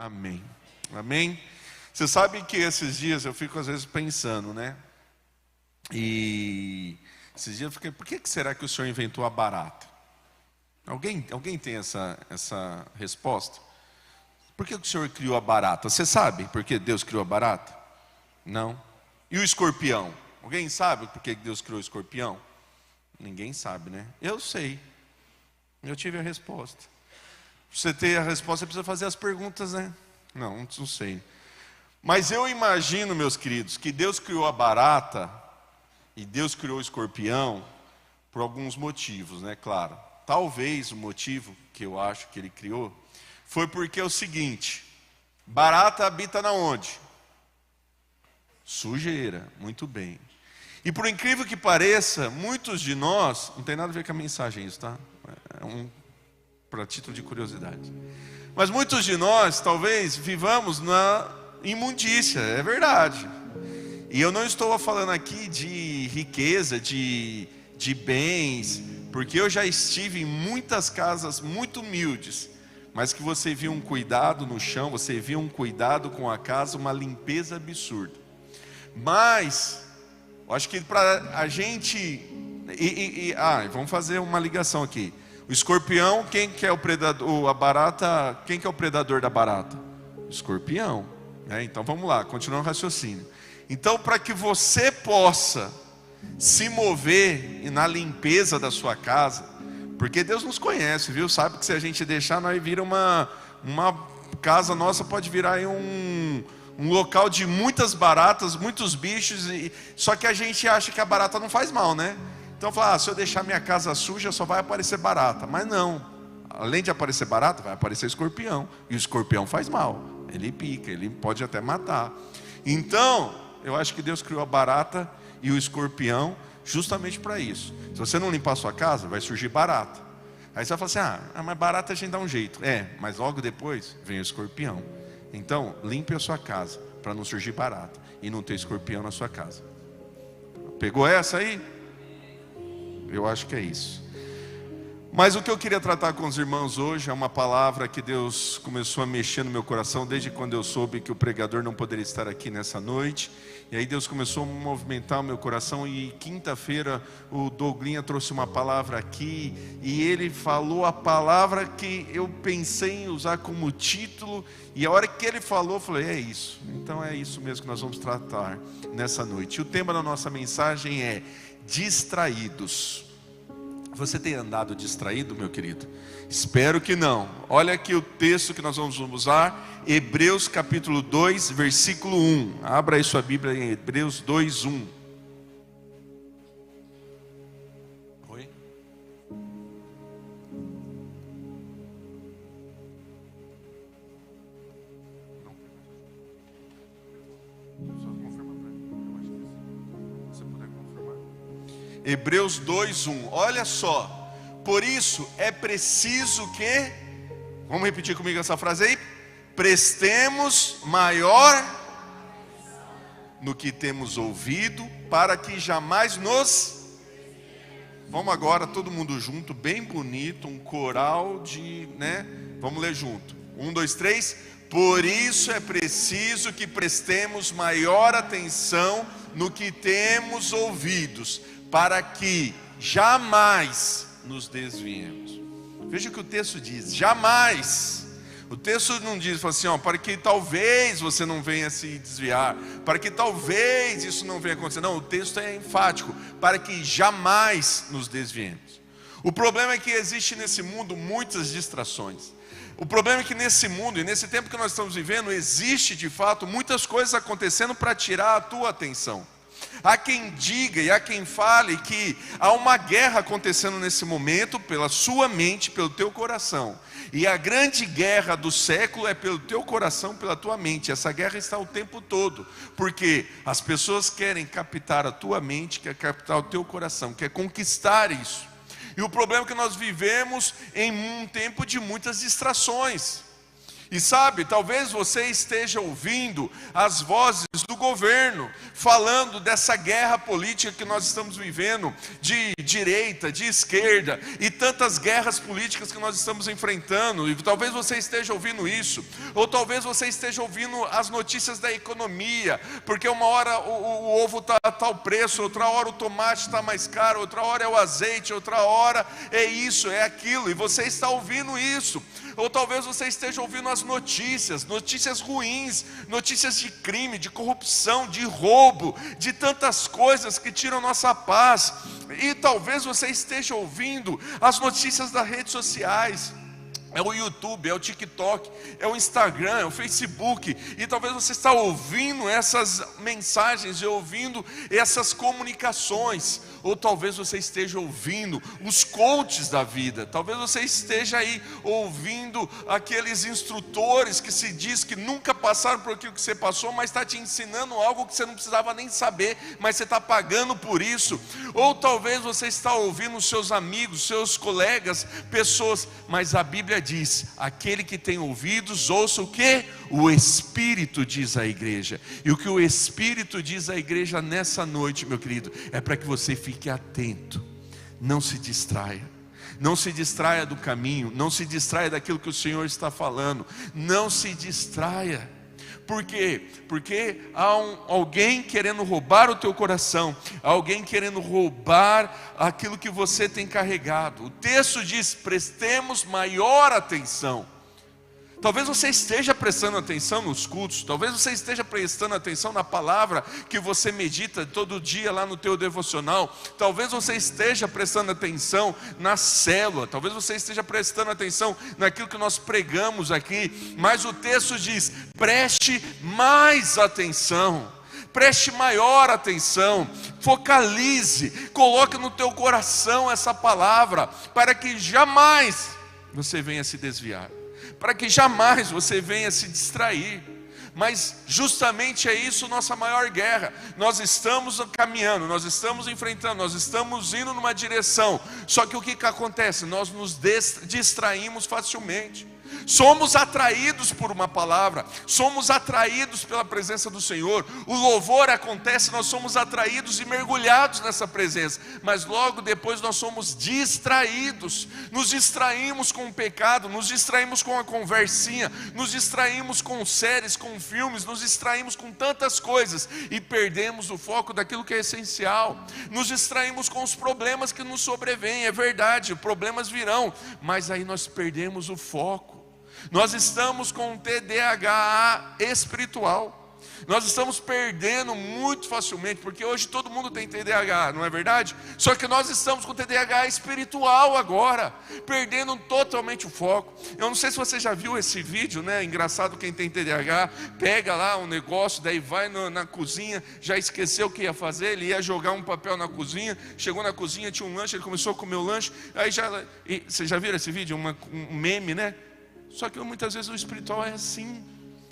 Amém. Amém. Você sabe que esses dias eu fico às vezes pensando, né? E esses dias eu fiquei, por que será que o Senhor inventou a barata? Alguém tem essa resposta? Por que o Senhor criou a barata? Você sabe por que Deus criou a barata? Não. E o escorpião? Alguém sabe por que Deus criou o escorpião? Ninguém sabe, né? Eu sei. Eu tive a resposta. Para você ter a resposta, você precisa fazer as perguntas, né? Não sei. Mas eu imagino, meus queridos, que Deus criou a barata e Deus criou o escorpião por alguns motivos, né? Claro. Talvez o motivo que eu acho que ele criou foi porque é o seguinte: barata habita na onde? Sujeira, muito bem. E por incrível que pareça, muitos de nós, não tem nada a ver com a mensagem isso, tá? Para título de curiosidade. Mas muitos de nós, talvez, vivamos na imundícia, é verdade. E eu não estou falando aqui de riqueza, de bens, porque eu já estive em muitas casas muito humildes, mas que você viu um cuidado no chão, você viu um cuidado com a casa, uma limpeza absurda. Mas, eu acho que para a gente... vamos fazer uma ligação aqui. O escorpião, quem que é o predador? A barata, quem que é o predador da barata? O escorpião. Então vamos lá, continuando o raciocínio. Então, para que você possa se mover na limpeza da sua casa, porque Deus nos conhece, viu? Sabe que se a gente deixar, nós vira uma casa nossa, pode virar aí um local de muitas baratas, muitos bichos, só que a gente acha que a barata não faz mal, né? Então fala, se eu deixar minha casa suja, só vai aparecer barata. Mas não, além de aparecer barata, vai aparecer escorpião. E o escorpião faz mal, ele pica, ele pode até matar. Então, eu acho que Deus criou a barata e o escorpião justamente para isso. Se você não limpar a sua casa, vai surgir barata. Aí você vai falar assim, mas barata a gente dá um jeito. Mas logo depois vem o escorpião. Então, limpe a sua casa para não surgir barata e não ter escorpião na sua casa. Pegou essa aí? Eu acho que é isso. Mas o que eu queria tratar com os irmãos hoje é uma palavra que Deus começou a mexer no meu coração desde quando eu soube que o pregador não poderia estar aqui nessa noite. E aí Deus começou a movimentar o meu coração, e quinta-feira o Douglinha trouxe uma palavra aqui, e ele falou a palavra que eu pensei em usar como título, e a hora que ele falou, eu falei, é isso. Então é isso mesmo que nós vamos tratar nessa noite. E o tema da nossa mensagem é distraídos. Você tem andado distraído, meu querido? Espero que não. Olha aqui o texto que nós vamos usar, Hebreus capítulo 2, versículo 1. Abra aí sua Bíblia em Hebreus 2, 1. Oi? Hebreus 2:1. Olha só. Por isso é preciso que, vamos repetir comigo essa frase aí, prestemos maior no que temos ouvido, para que jamais nos... Vamos agora todo mundo junto, bem bonito, um coral de, né? Vamos ler junto. 1, 2, 3. Por isso é preciso que prestemos maior atenção no que temos ouvidos, para que jamais nos desviemos. Veja o que o texto diz, jamais. O texto não diz assim, para que talvez você não venha se desviar, para que talvez isso não venha acontecer. Não, o texto é enfático, para que jamais nos desviemos. O problema é que existe nesse mundo muitas distrações. O problema é que nesse mundo e nesse tempo que nós estamos vivendo, existe de fato muitas coisas acontecendo para tirar a tua atenção. Há quem diga e há quem fale que há uma guerra acontecendo nesse momento pela sua mente, pelo teu coração. E a grande guerra do século é pelo teu coração, pela tua mente. Essa guerra está o tempo todo, porque as pessoas querem captar a tua mente, querem captar o teu coração, querem conquistar isso. E o problema é que nós vivemos em um tempo de muitas distrações. E sabe, talvez você esteja ouvindo as vozes do governo, falando dessa guerra política que nós estamos vivendo, de direita, de esquerda, e tantas guerras políticas que nós estamos enfrentando. E talvez você esteja ouvindo isso, ou talvez você esteja ouvindo as notícias da economia, porque uma hora o ovo está a tal preço, outra hora o tomate está mais caro, outra hora é o azeite, outra hora é isso, é aquilo, e você está ouvindo isso. Ou talvez você esteja ouvindo as notícias ruins, notícias de crime, de corrupção, de roubo, de tantas coisas que tiram nossa paz. E talvez você esteja ouvindo as notícias das redes sociais. É o YouTube, é o TikTok, é o Instagram, é o Facebook. E talvez você está ouvindo essas mensagens, ouvindo essas comunicações. Ou talvez você esteja ouvindo os coaches da vida. Talvez você esteja aí ouvindo aqueles instrutores que se diz que nunca passaram por aquilo que você passou, mas está te ensinando algo que você não precisava nem saber, mas você está pagando por isso. Ou talvez você está ouvindo os seus amigos, seus colegas, pessoas, mas a Bíblia diz: aquele que tem ouvidos, ouça o que? O Espírito diz à igreja. E o que o Espírito diz à igreja nessa noite, meu querido, é para que você fique atento, não se distraia. Não se distraia do caminho, não se distraia daquilo que o Senhor está falando, não se distraia. Por quê? Porque há alguém querendo roubar o teu coração, alguém querendo roubar aquilo que você tem carregado. O texto diz: prestemos maior atenção. Talvez você esteja prestando atenção nos cultos, talvez você esteja prestando atenção na palavra que você medita todo dia lá no teu devocional, talvez você esteja prestando atenção na célula, talvez você esteja prestando atenção naquilo que nós pregamos aqui, mas o texto diz: preste mais atenção. Preste maior atenção, focalize, coloque no teu coração essa palavra, para que jamais você venha se desviar, para que jamais você venha se distrair. Mas justamente é isso nossa maior guerra. Nós estamos caminhando, nós estamos enfrentando, nós estamos indo numa direção. Só que o que acontece? Nós nos distraímos facilmente. Somos atraídos por uma palavra, somos atraídos pela presença do Senhor. O louvor acontece, nós somos atraídos e mergulhados nessa presença, mas logo depois nós somos distraídos. Nos distraímos com o pecado, nos distraímos com a conversinha, nos distraímos com séries, com filmes, nos distraímos com tantas coisas e perdemos o foco daquilo que é essencial. Nos distraímos com os problemas que nos sobrevêm. É verdade, problemas virão, mas aí nós perdemos o foco. Nós estamos com um TDAH espiritual. Nós estamos perdendo muito facilmente, porque hoje todo mundo tem TDAH, não é verdade? Só que nós estamos com TDAH espiritual agora, perdendo totalmente o foco. Eu não sei se você já viu esse vídeo, né? Engraçado, quem tem TDAH, pega lá um negócio, daí vai na cozinha, já esqueceu o que ia fazer, ele ia jogar um papel na cozinha, chegou na cozinha, tinha um lanche, ele começou a comer o lanche, aí você já viu esse vídeo? Um meme, né? Só que muitas vezes o espiritual é assim.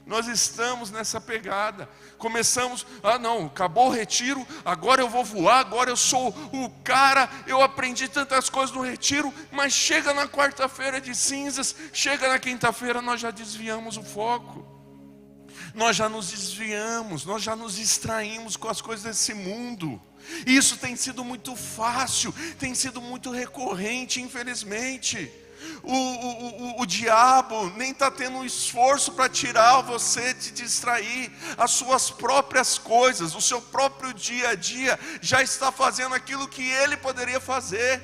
Nós estamos nessa pegada. Começamos, não, acabou o retiro, agora eu vou voar, agora eu sou o cara, eu aprendi tantas coisas no retiro, mas chega na quarta-feira de cinzas, chega na quinta-feira, nós já desviamos o foco. Nós já nos desviamos, nós já nos distraímos com as coisas desse mundo. Isso tem sido muito fácil, tem sido muito recorrente, infelizmente. O diabo nem está tendo um esforço para tirar você, te distrair. As suas próprias coisas, o seu próprio dia a dia já está fazendo aquilo que ele poderia fazer.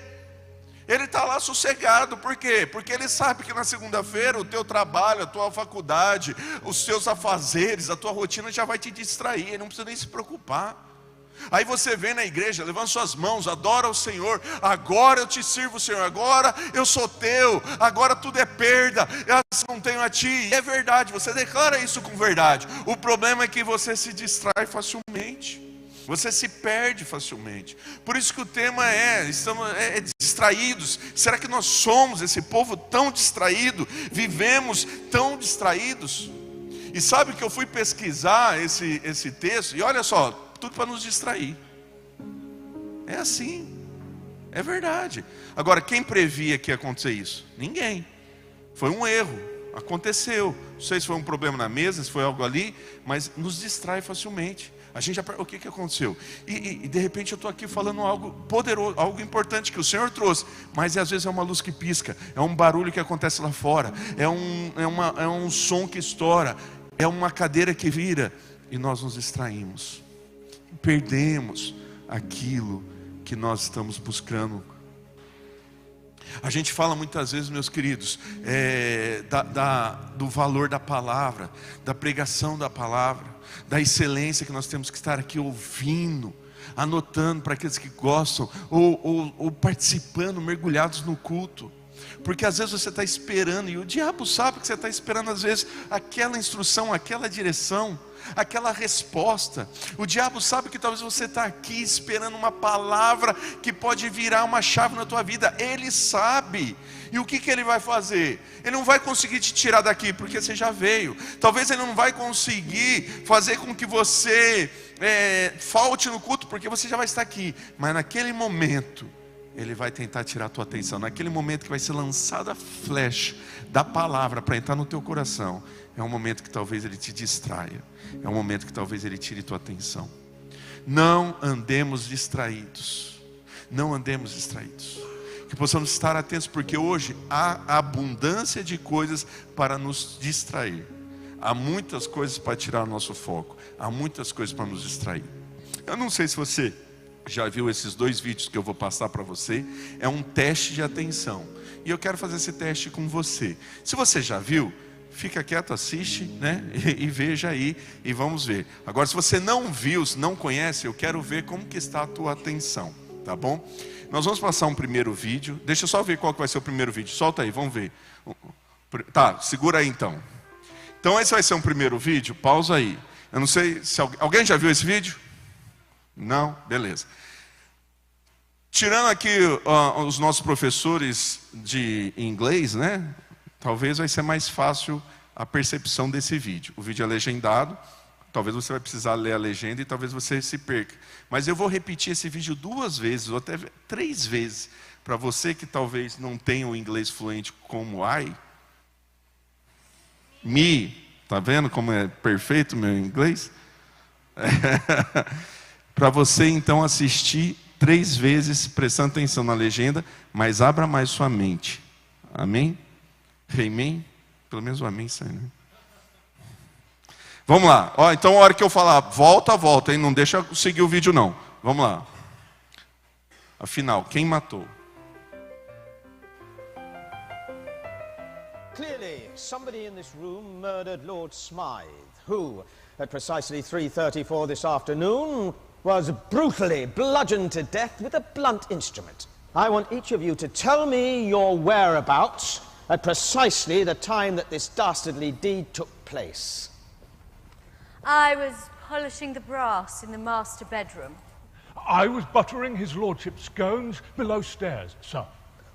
Ele está lá sossegado, por quê? Porque ele sabe que na segunda-feira o teu trabalho, a tua faculdade, os teus afazeres, a tua rotina já vai te distrair, ele não precisa nem se preocupar. Aí você vem na igreja, levanta suas mãos, adora o Senhor. Agora eu te sirvo, Senhor, agora eu sou teu, agora tudo é perda, eu não tenho a ti. E é verdade, você declara isso com verdade. O problema é que você se distrai facilmente, você se perde facilmente. Por isso que o tema estamos distraídos. Será que nós somos esse povo tão distraído? Vivemos tão distraídos? E sabe que eu fui pesquisar esse texto, e olha só, tudo para nos distrair. É assim, é verdade. Agora, quem previa que ia acontecer isso? Ninguém. Foi um erro. aconteceu. Não sei se foi um problema na mesa, se foi algo ali, mas nos distrai facilmente. A gente já, o que aconteceu? E de repente eu estou aqui falando algo poderoso, algo importante que o Senhor trouxe, mas às vezes é uma luz que pisca, é um barulho que acontece lá fora, é um som que estoura, é uma cadeira que vira, e nós nos distraímos, perdemos aquilo que nós estamos buscando. A gente fala muitas vezes, meus queridos, do valor da palavra, da pregação da palavra, da excelência que nós temos que estar aqui ouvindo, anotando para aqueles que gostam, ou participando, mergulhados no culto. Porque às vezes você está esperando, e o diabo sabe que você está esperando às vezes aquela instrução, aquela direção, aquela resposta. O diabo sabe que talvez você está aqui esperando uma palavra que pode virar uma chave na tua vida. Ele sabe. E o que ele vai fazer? Ele não vai conseguir te tirar daqui, porque você já veio. Talvez ele não vai conseguir fazer com que você falte no culto, porque você já vai estar aqui. Mas naquele momento ele vai tentar tirar a tua atenção. Naquele momento que vai ser lançada a flecha da palavra para entrar no teu coração, é um momento que talvez ele te distraia. É um momento que talvez ele tire tua atenção. Não andemos distraídos. Não andemos distraídos. Que possamos estar atentos, porque hoje há abundância de coisas para nos distrair. Há muitas coisas para tirar o nosso foco. Há muitas coisas para nos distrair. Eu não sei se você já viu esses 2 vídeos que eu vou passar para você. É um teste de atenção. E eu quero fazer esse teste com você. Se você já viu, fica quieto, assiste, né? E veja aí, e vamos ver. Agora, se você não viu, se não conhece, eu quero ver como que está a tua atenção, tá bom? Nós vamos passar um primeiro vídeo. Deixa eu só ver qual que vai ser o primeiro vídeo. Solta aí, vamos ver. Tá, segura aí então. Então esse vai ser um primeiro vídeo, pausa aí. Eu não sei se alguém já viu esse vídeo? Não? Beleza. Tirando aqui os nossos professores de inglês, né? Talvez vai ser mais fácil a percepção desse vídeo. O vídeo é legendado, talvez você vai precisar ler a legenda e talvez você se perca. Mas eu vou repetir esse vídeo 2 vezes, ou até 3 vezes, para você que talvez não tenha o inglês fluente como tá vendo como é perfeito o meu inglês? Para você então assistir 3 vezes, prestando atenção na legenda, mas abra mais sua mente. Amém? Amém? Pelo menos o amém sai, né? Vamos lá. Então a hora que eu falar, volta, hein? Não deixa eu seguir o vídeo não. Vamos lá. Afinal, quem matou? Clearly, somebody in this room murdered Lord Smythe, who, at precisely 3:34 this afternoon, was brutally bludgeoned to death with a blunt instrument. I want each of you to tell me your whereabouts at precisely the time that this dastardly deed took place. I was polishing the brass in the master bedroom. I was buttering his lordship's scones below stairs, sir.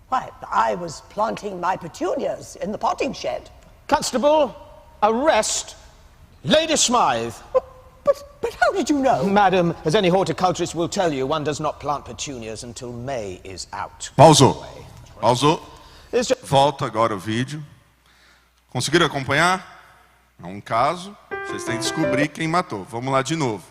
Why, I was planting my petunias in the potting shed. Constable, arrest Lady Smythe. But how did you know? Madam, as any horticulturist will tell you, one does not plant petunias until May is out. Pausou. It's just... Volta agora o vídeo. Conseguiram acompanhar? É um caso. Vocês têm que descobrir quem matou. Vamos lá de novo.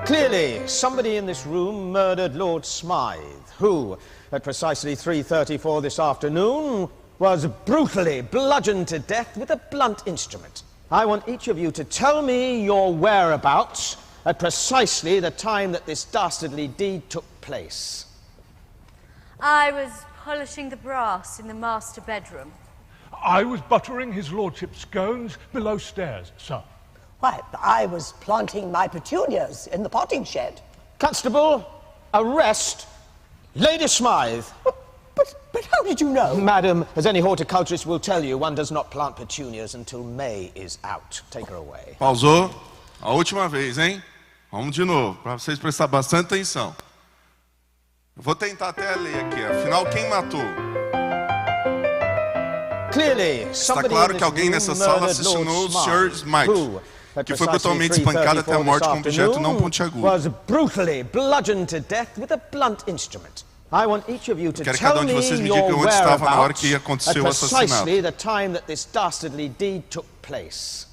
Clearly, somebody in this room murdered Lord Smythe, who, at precisely 3:34 this afternoon, was brutally bludgeoned to death with a blunt instrument. I want each of you to tell me your whereabouts at precisely the time that this dastardly deed took place. I was polishing the brass in the master bedroom. I was buttering his lordship's scones below stairs, sir. Why, I was planting my petunias in the potting shed. Constable, arrest Lady Smythe. But how did you know? Madam, as any horticulturist will tell you, one does not plant petunias until May is out. Take her away. Pausou. A última vez, hein? Vamos de novo, para vocês prestar bastante atenção. Eu vou tentar até ler aqui. Afinal, quem matou? Clearly, Está claro que alguém nessa sala assassinou o Sr. Smythe, que foi brutalmente espancado até a morte com um objeto não pontiagudo. Was brutally bludgeoned to death with a blunt instrument. I want each of you to Quero que cada tell um de me vocês me your digam onde estava na hora whereabouts que at aconteceu o assassinato. precisely the time that this dastardly deed took place.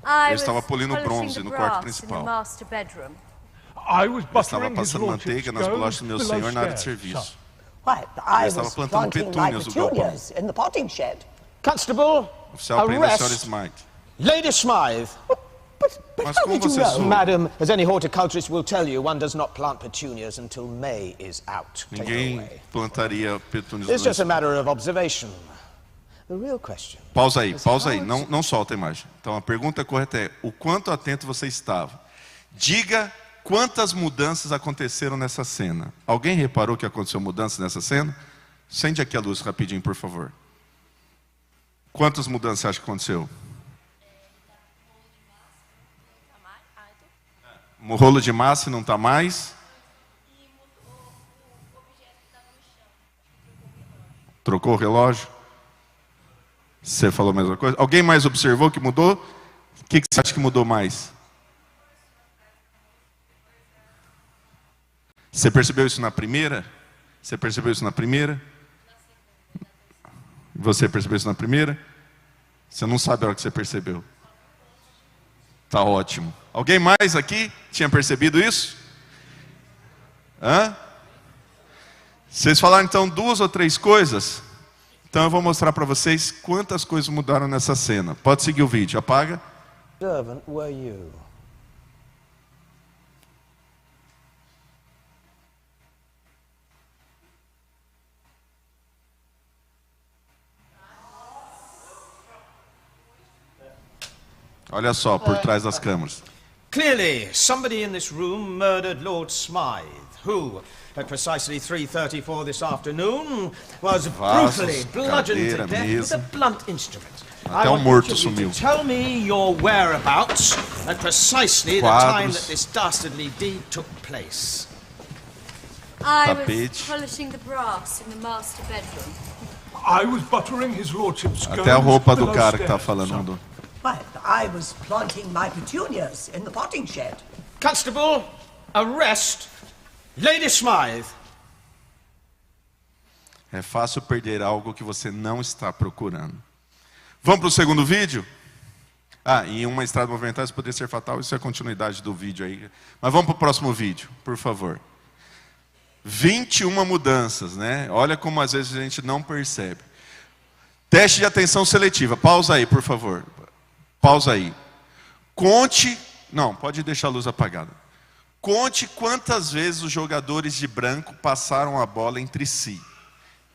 I Ele was estava polindo polishing bronze the no quarto brass in the principal. master bedroom. I was Estava buttering his passando lordship's manteiga nas bolachas do meu scones senhor na área de below serviço. stairs, Why, I estava was plantando planting my petúnias no galpão. petunias in the potting shed. Constable, Oficial, prenda a senhora arrest Smythe. Lady Smythe. But Mas how como did you você know? soube? Madam, as any horticulturist will tell you, one does not plant petunias until May is out. Take it Ninguém away. plantaria petúnias It's no just a matter of observation. The real question. Pausa aí, não solta a imagem. Então a pergunta correta é: o quanto atento você estava? Diga quantas mudanças aconteceram nessa cena. Alguém reparou que aconteceu mudanças nessa cena? Acende aqui a luz rapidinho, por favor. Quantas mudanças você acha que aconteceu? O rolo de massa não está mais. Trocou o relógio? Você falou a mesma coisa? Alguém mais observou que mudou? O que você acha que mudou mais? Você percebeu isso na primeira? Você percebeu isso na primeira? Você percebeu isso na primeira? Você não sabe a hora que você percebeu. Tá ótimo. Alguém mais aqui tinha percebido isso? Hã? Vocês falaram então 2 ou 3 coisas? Então eu vou mostrar para vocês quantas coisas mudaram nessa cena. Pode seguir o vídeo, apaga. Servant were you? Olha só, por trás das câmeras. Clearly, somebody in this room murdered Lord Smythe, who, at precisely 3:34 this afternoon, was brutally bludgeoned to cadeira, death with mesa. a blunt instrument. Até I o want morto each of you sumiu. to tell me your whereabouts at precisely the Quadros. time that this dastardly deed took place. I Tapete. was polishing the brass in the master bedroom. I was buttering his lordship's scones Até a roupa do below cara que tá stairs, falando sir. mudou. Why, I was planting my petunias in the potting shed. Constable, arrest Lady Smythe. É fácil perder algo que você não está procurando. Vamos para o segundo vídeo? E uma estrada movimentada isso poderia ser fatal. Isso é a continuidade do vídeo aí. Mas vamos para o próximo vídeo, por favor. 21 mudanças, né? Olha como às vezes a gente não percebe. Teste de atenção seletiva. Pausa aí, por favor. Pausa aí. Conte... Não, pode deixar a luz apagada. Conte quantas vezes os jogadores de branco passaram a bola entre si.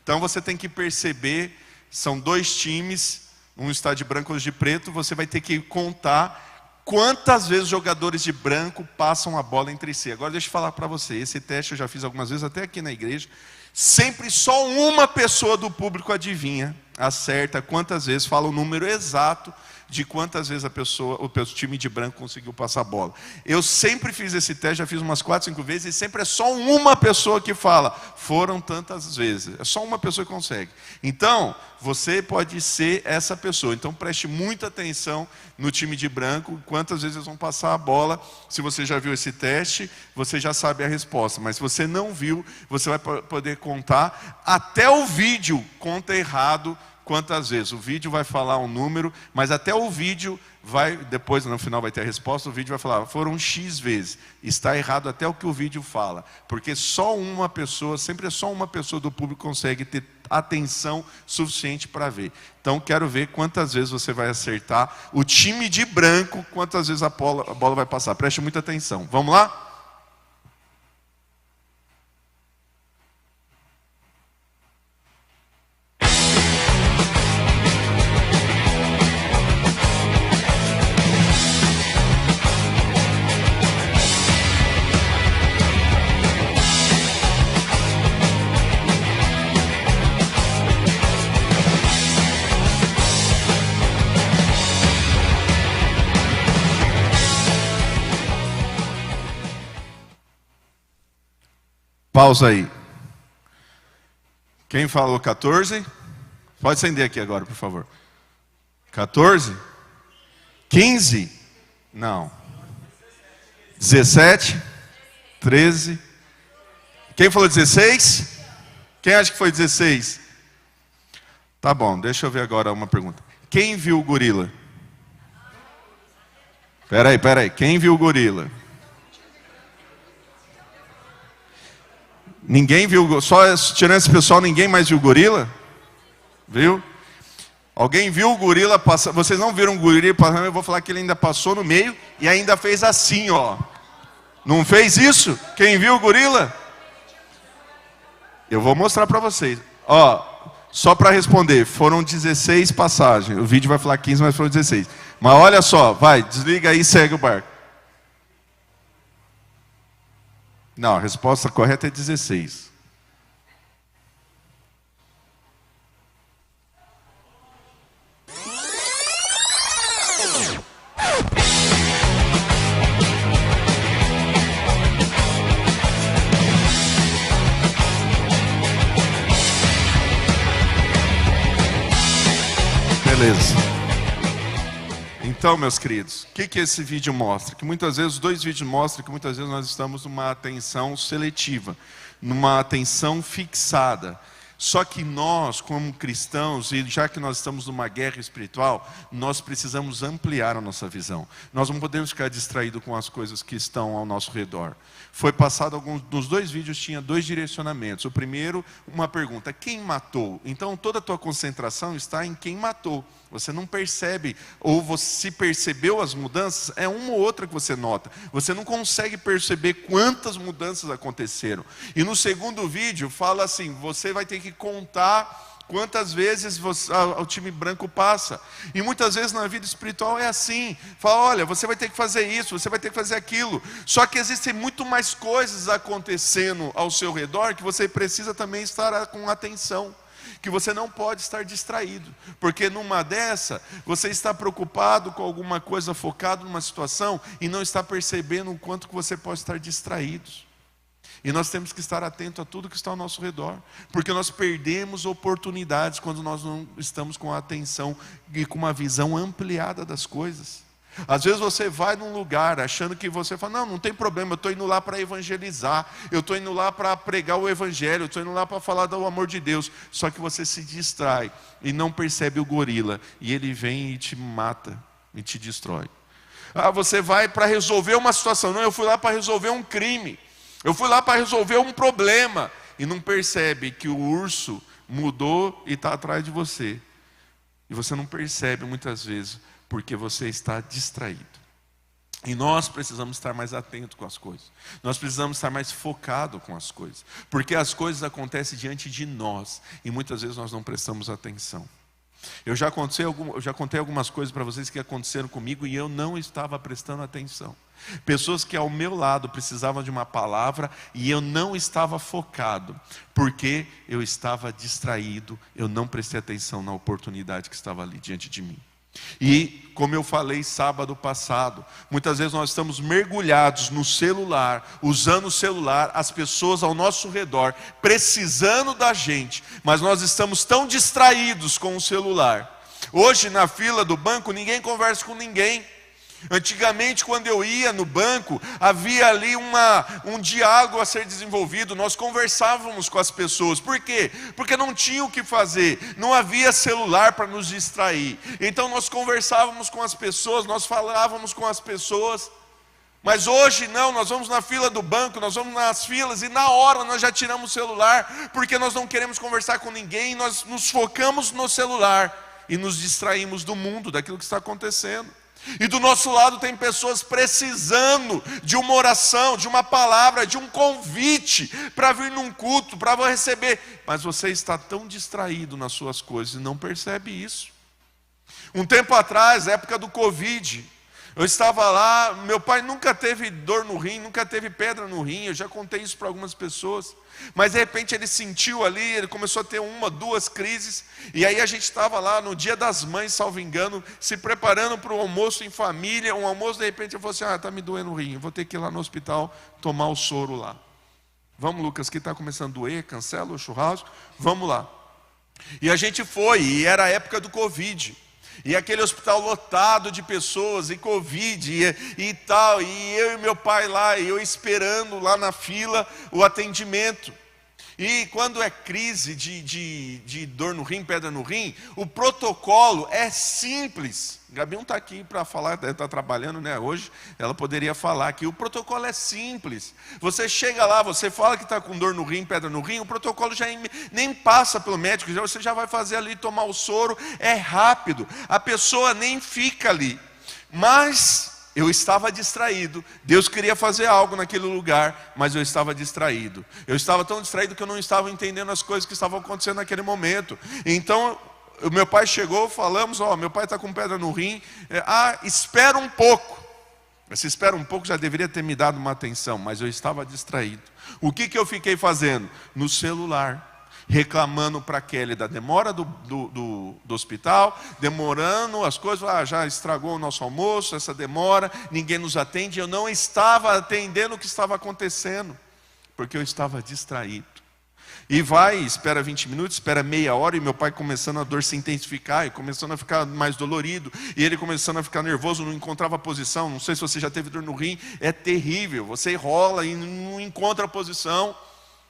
Então você tem que perceber, são 2 times, um está de branco e outro de preto, você vai ter que contar quantas vezes os jogadores de branco passam a bola entre si. Agora deixa eu falar para você, esse teste eu já fiz algumas vezes, até aqui na igreja. Sempre só uma pessoa do público adivinha, acerta quantas vezes, fala o número exato de quantas vezes o time de branco conseguiu passar a bola. Eu sempre fiz esse teste, já fiz umas 4, 5 vezes, e sempre é só uma pessoa que fala, foram tantas vezes. É só uma pessoa que consegue. Então, você pode ser essa pessoa. Então, preste muita atenção no time de branco, quantas vezes eles vão passar a bola. Se você já viu esse teste, você já sabe a resposta. Mas se você não viu, você vai poder contar. Até o vídeo conta errado quantas vezes. O vídeo vai falar um número, mas até o vídeo vai, depois no final vai ter a resposta, o vídeo vai falar, foram X vezes. Está errado até o que o vídeo fala, porque só uma pessoa, sempre é só uma pessoa do público consegue ter atenção suficiente para ver. Então quero ver quantas vezes você vai acertar. O time de branco, quantas vezes a bola vai passar. Preste muita atenção. Vamos lá? Pausa aí. Quem falou 14? Pode acender aqui agora, por favor. 14? 15? Não. 17? 13? Quem falou 16? Quem acha que foi 16? Tá bom, deixa eu ver agora uma pergunta. Quem viu o gorila? Peraí. Quem viu o gorila? Ninguém viu, só tirando esse pessoal, ninguém mais viu o gorila? Viu? Alguém viu o gorila passar? Vocês não viram o gorila passando? Eu vou falar que ele ainda passou no meio e ainda fez assim, ó. Não fez isso? Quem viu o gorila? Eu vou mostrar para vocês. Ó, só para responder, foram 16 passagens. O vídeo vai falar 15, mas foram 16. Mas olha só, vai, desliga aí e segue o barco. Não, a resposta correta é 16. Beleza. Então, meus queridos, o que esse vídeo mostra? Que muitas vezes, os dois vídeos mostram que muitas vezes nós estamos numa atenção seletiva, numa atenção fixada. Só que nós, como cristãos, e já que nós estamos numa guerra espiritual, nós precisamos ampliar a nossa visão. Nós não podemos ficar distraídos com as coisas que estão ao nosso redor. Foi passado nos dois vídeos, tinha 2 direcionamentos. O primeiro, uma pergunta: quem matou? Então toda a tua concentração está em quem matou. Você não percebe, ou você se percebeu as mudanças, é uma ou outra que você nota. Você não consegue perceber quantas mudanças aconteceram. E no segundo vídeo fala assim: você vai ter que contar quantas vezes o time branco passa. E muitas vezes na vida espiritual é assim. Fala, olha, você vai ter que fazer isso, você vai ter que fazer aquilo. Só que existem muito mais coisas acontecendo ao seu redor que você precisa também estar com atenção. Que você não pode estar distraído. Porque numa dessa, você está preocupado com alguma coisa, focado numa situação, e não está percebendo o quanto que você pode estar distraído. E nós temos que estar atento a tudo que está ao nosso redor, porque nós perdemos oportunidades quando nós não estamos com a atenção e com uma visão ampliada das coisas. Às vezes você vai num lugar achando que você fala, não tem problema, eu estou indo lá para evangelizar, eu estou indo lá para pregar o evangelho, eu estou indo lá para falar do amor de Deus. Só que você se distrai e não percebe o gorila, e ele vem e te mata e te destrói. Você vai para resolver uma situação, não, eu fui lá para resolver um crime, eu fui lá para resolver um problema, e não percebe que o urso mudou e está atrás de você. E você não percebe muitas vezes, porque você está distraído. E nós precisamos estar mais atentos com as coisas. Nós precisamos estar mais focados com as coisas. Porque as coisas acontecem diante de nós, e muitas vezes nós não prestamos atenção. Eu já contei algumas coisas para vocês que aconteceram comigo e eu não estava prestando atenção. Pessoas que ao meu lado precisavam de uma palavra e eu não estava focado, porque eu estava distraído, eu não prestei atenção na oportunidade que estava ali diante de mim. E como eu falei sábado passado, muitas vezes nós estamos mergulhados no celular, usando o celular, as pessoas ao nosso redor precisando da gente, mas nós estamos tão distraídos com o celular. Hoje na fila do banco ninguém conversa com ninguém. Antigamente, quando eu ia no banco, havia ali um diálogo a ser desenvolvido, nós conversávamos com as pessoas. Por quê? Porque não tinha o que fazer, não havia celular para nos distrair. Então nós conversávamos com as pessoas, nós falávamos com as pessoas. Mas hoje não, nós vamos na fila do banco, nós vamos nas filas e na hora nós já tiramos o celular, porque nós não queremos conversar com ninguém, nós nos focamos no celular e nos distraímos do mundo, daquilo que está acontecendo. E do nosso lado tem pessoas precisando de uma oração, de uma palavra, de um convite para vir num culto, para receber. Mas você está tão distraído nas suas coisas e não percebe isso. Um tempo atrás, época do Covid, eu estava lá, meu pai nunca teve dor no rim, nunca teve pedra no rim, eu já contei isso para algumas pessoas. Mas de repente ele sentiu ali, ele começou a ter 1, 2 crises. E aí a gente estava lá no Dia das Mães, salvo engano, se preparando para o almoço em família. Um almoço, de repente ele falou assim, está me doendo o rim, eu vou ter que ir lá no hospital tomar o soro lá. Vamos, Lucas, que está começando a doer, cancela o churrasco, vamos lá. E a gente foi, e era a época do Covid. E aquele hospital lotado de pessoas, e Covid, e tal, e eu e meu pai lá, e eu esperando lá na fila o atendimento. E quando é crise de dor no rim, pedra no rim, o protocolo é simples. Gabi não está aqui para falar, está trabalhando, né, hoje, ela poderia falar que o protocolo é simples. Você chega lá, você fala que está com dor no rim, pedra no rim, o protocolo já nem passa pelo médico, você já vai fazer ali, tomar o soro, é rápido, a pessoa nem fica ali. Mas eu estava distraído. Deus queria fazer algo naquele lugar, mas eu estava distraído. Eu estava tão distraído que eu não estava entendendo as coisas que estavam acontecendo naquele momento. Então, o meu pai chegou, falamos, meu pai está com pedra no rim. Espera um pouco. Esse espera um pouco já deveria ter me dado uma atenção, mas eu estava distraído. O que eu fiquei fazendo? No celular. Reclamando para a Kelly da demora do hospital, demorando as coisas, já estragou o nosso almoço, essa demora, ninguém nos atende. Eu não estava atendendo o que estava acontecendo, porque eu estava distraído. E espera 20 minutos, espera meia hora, e meu pai começando a dor se intensificar, e começando a ficar mais dolorido, e ele começando a ficar nervoso, não encontrava posição. Não sei se você já teve dor no rim, é terrível, você rola e não encontra a posição.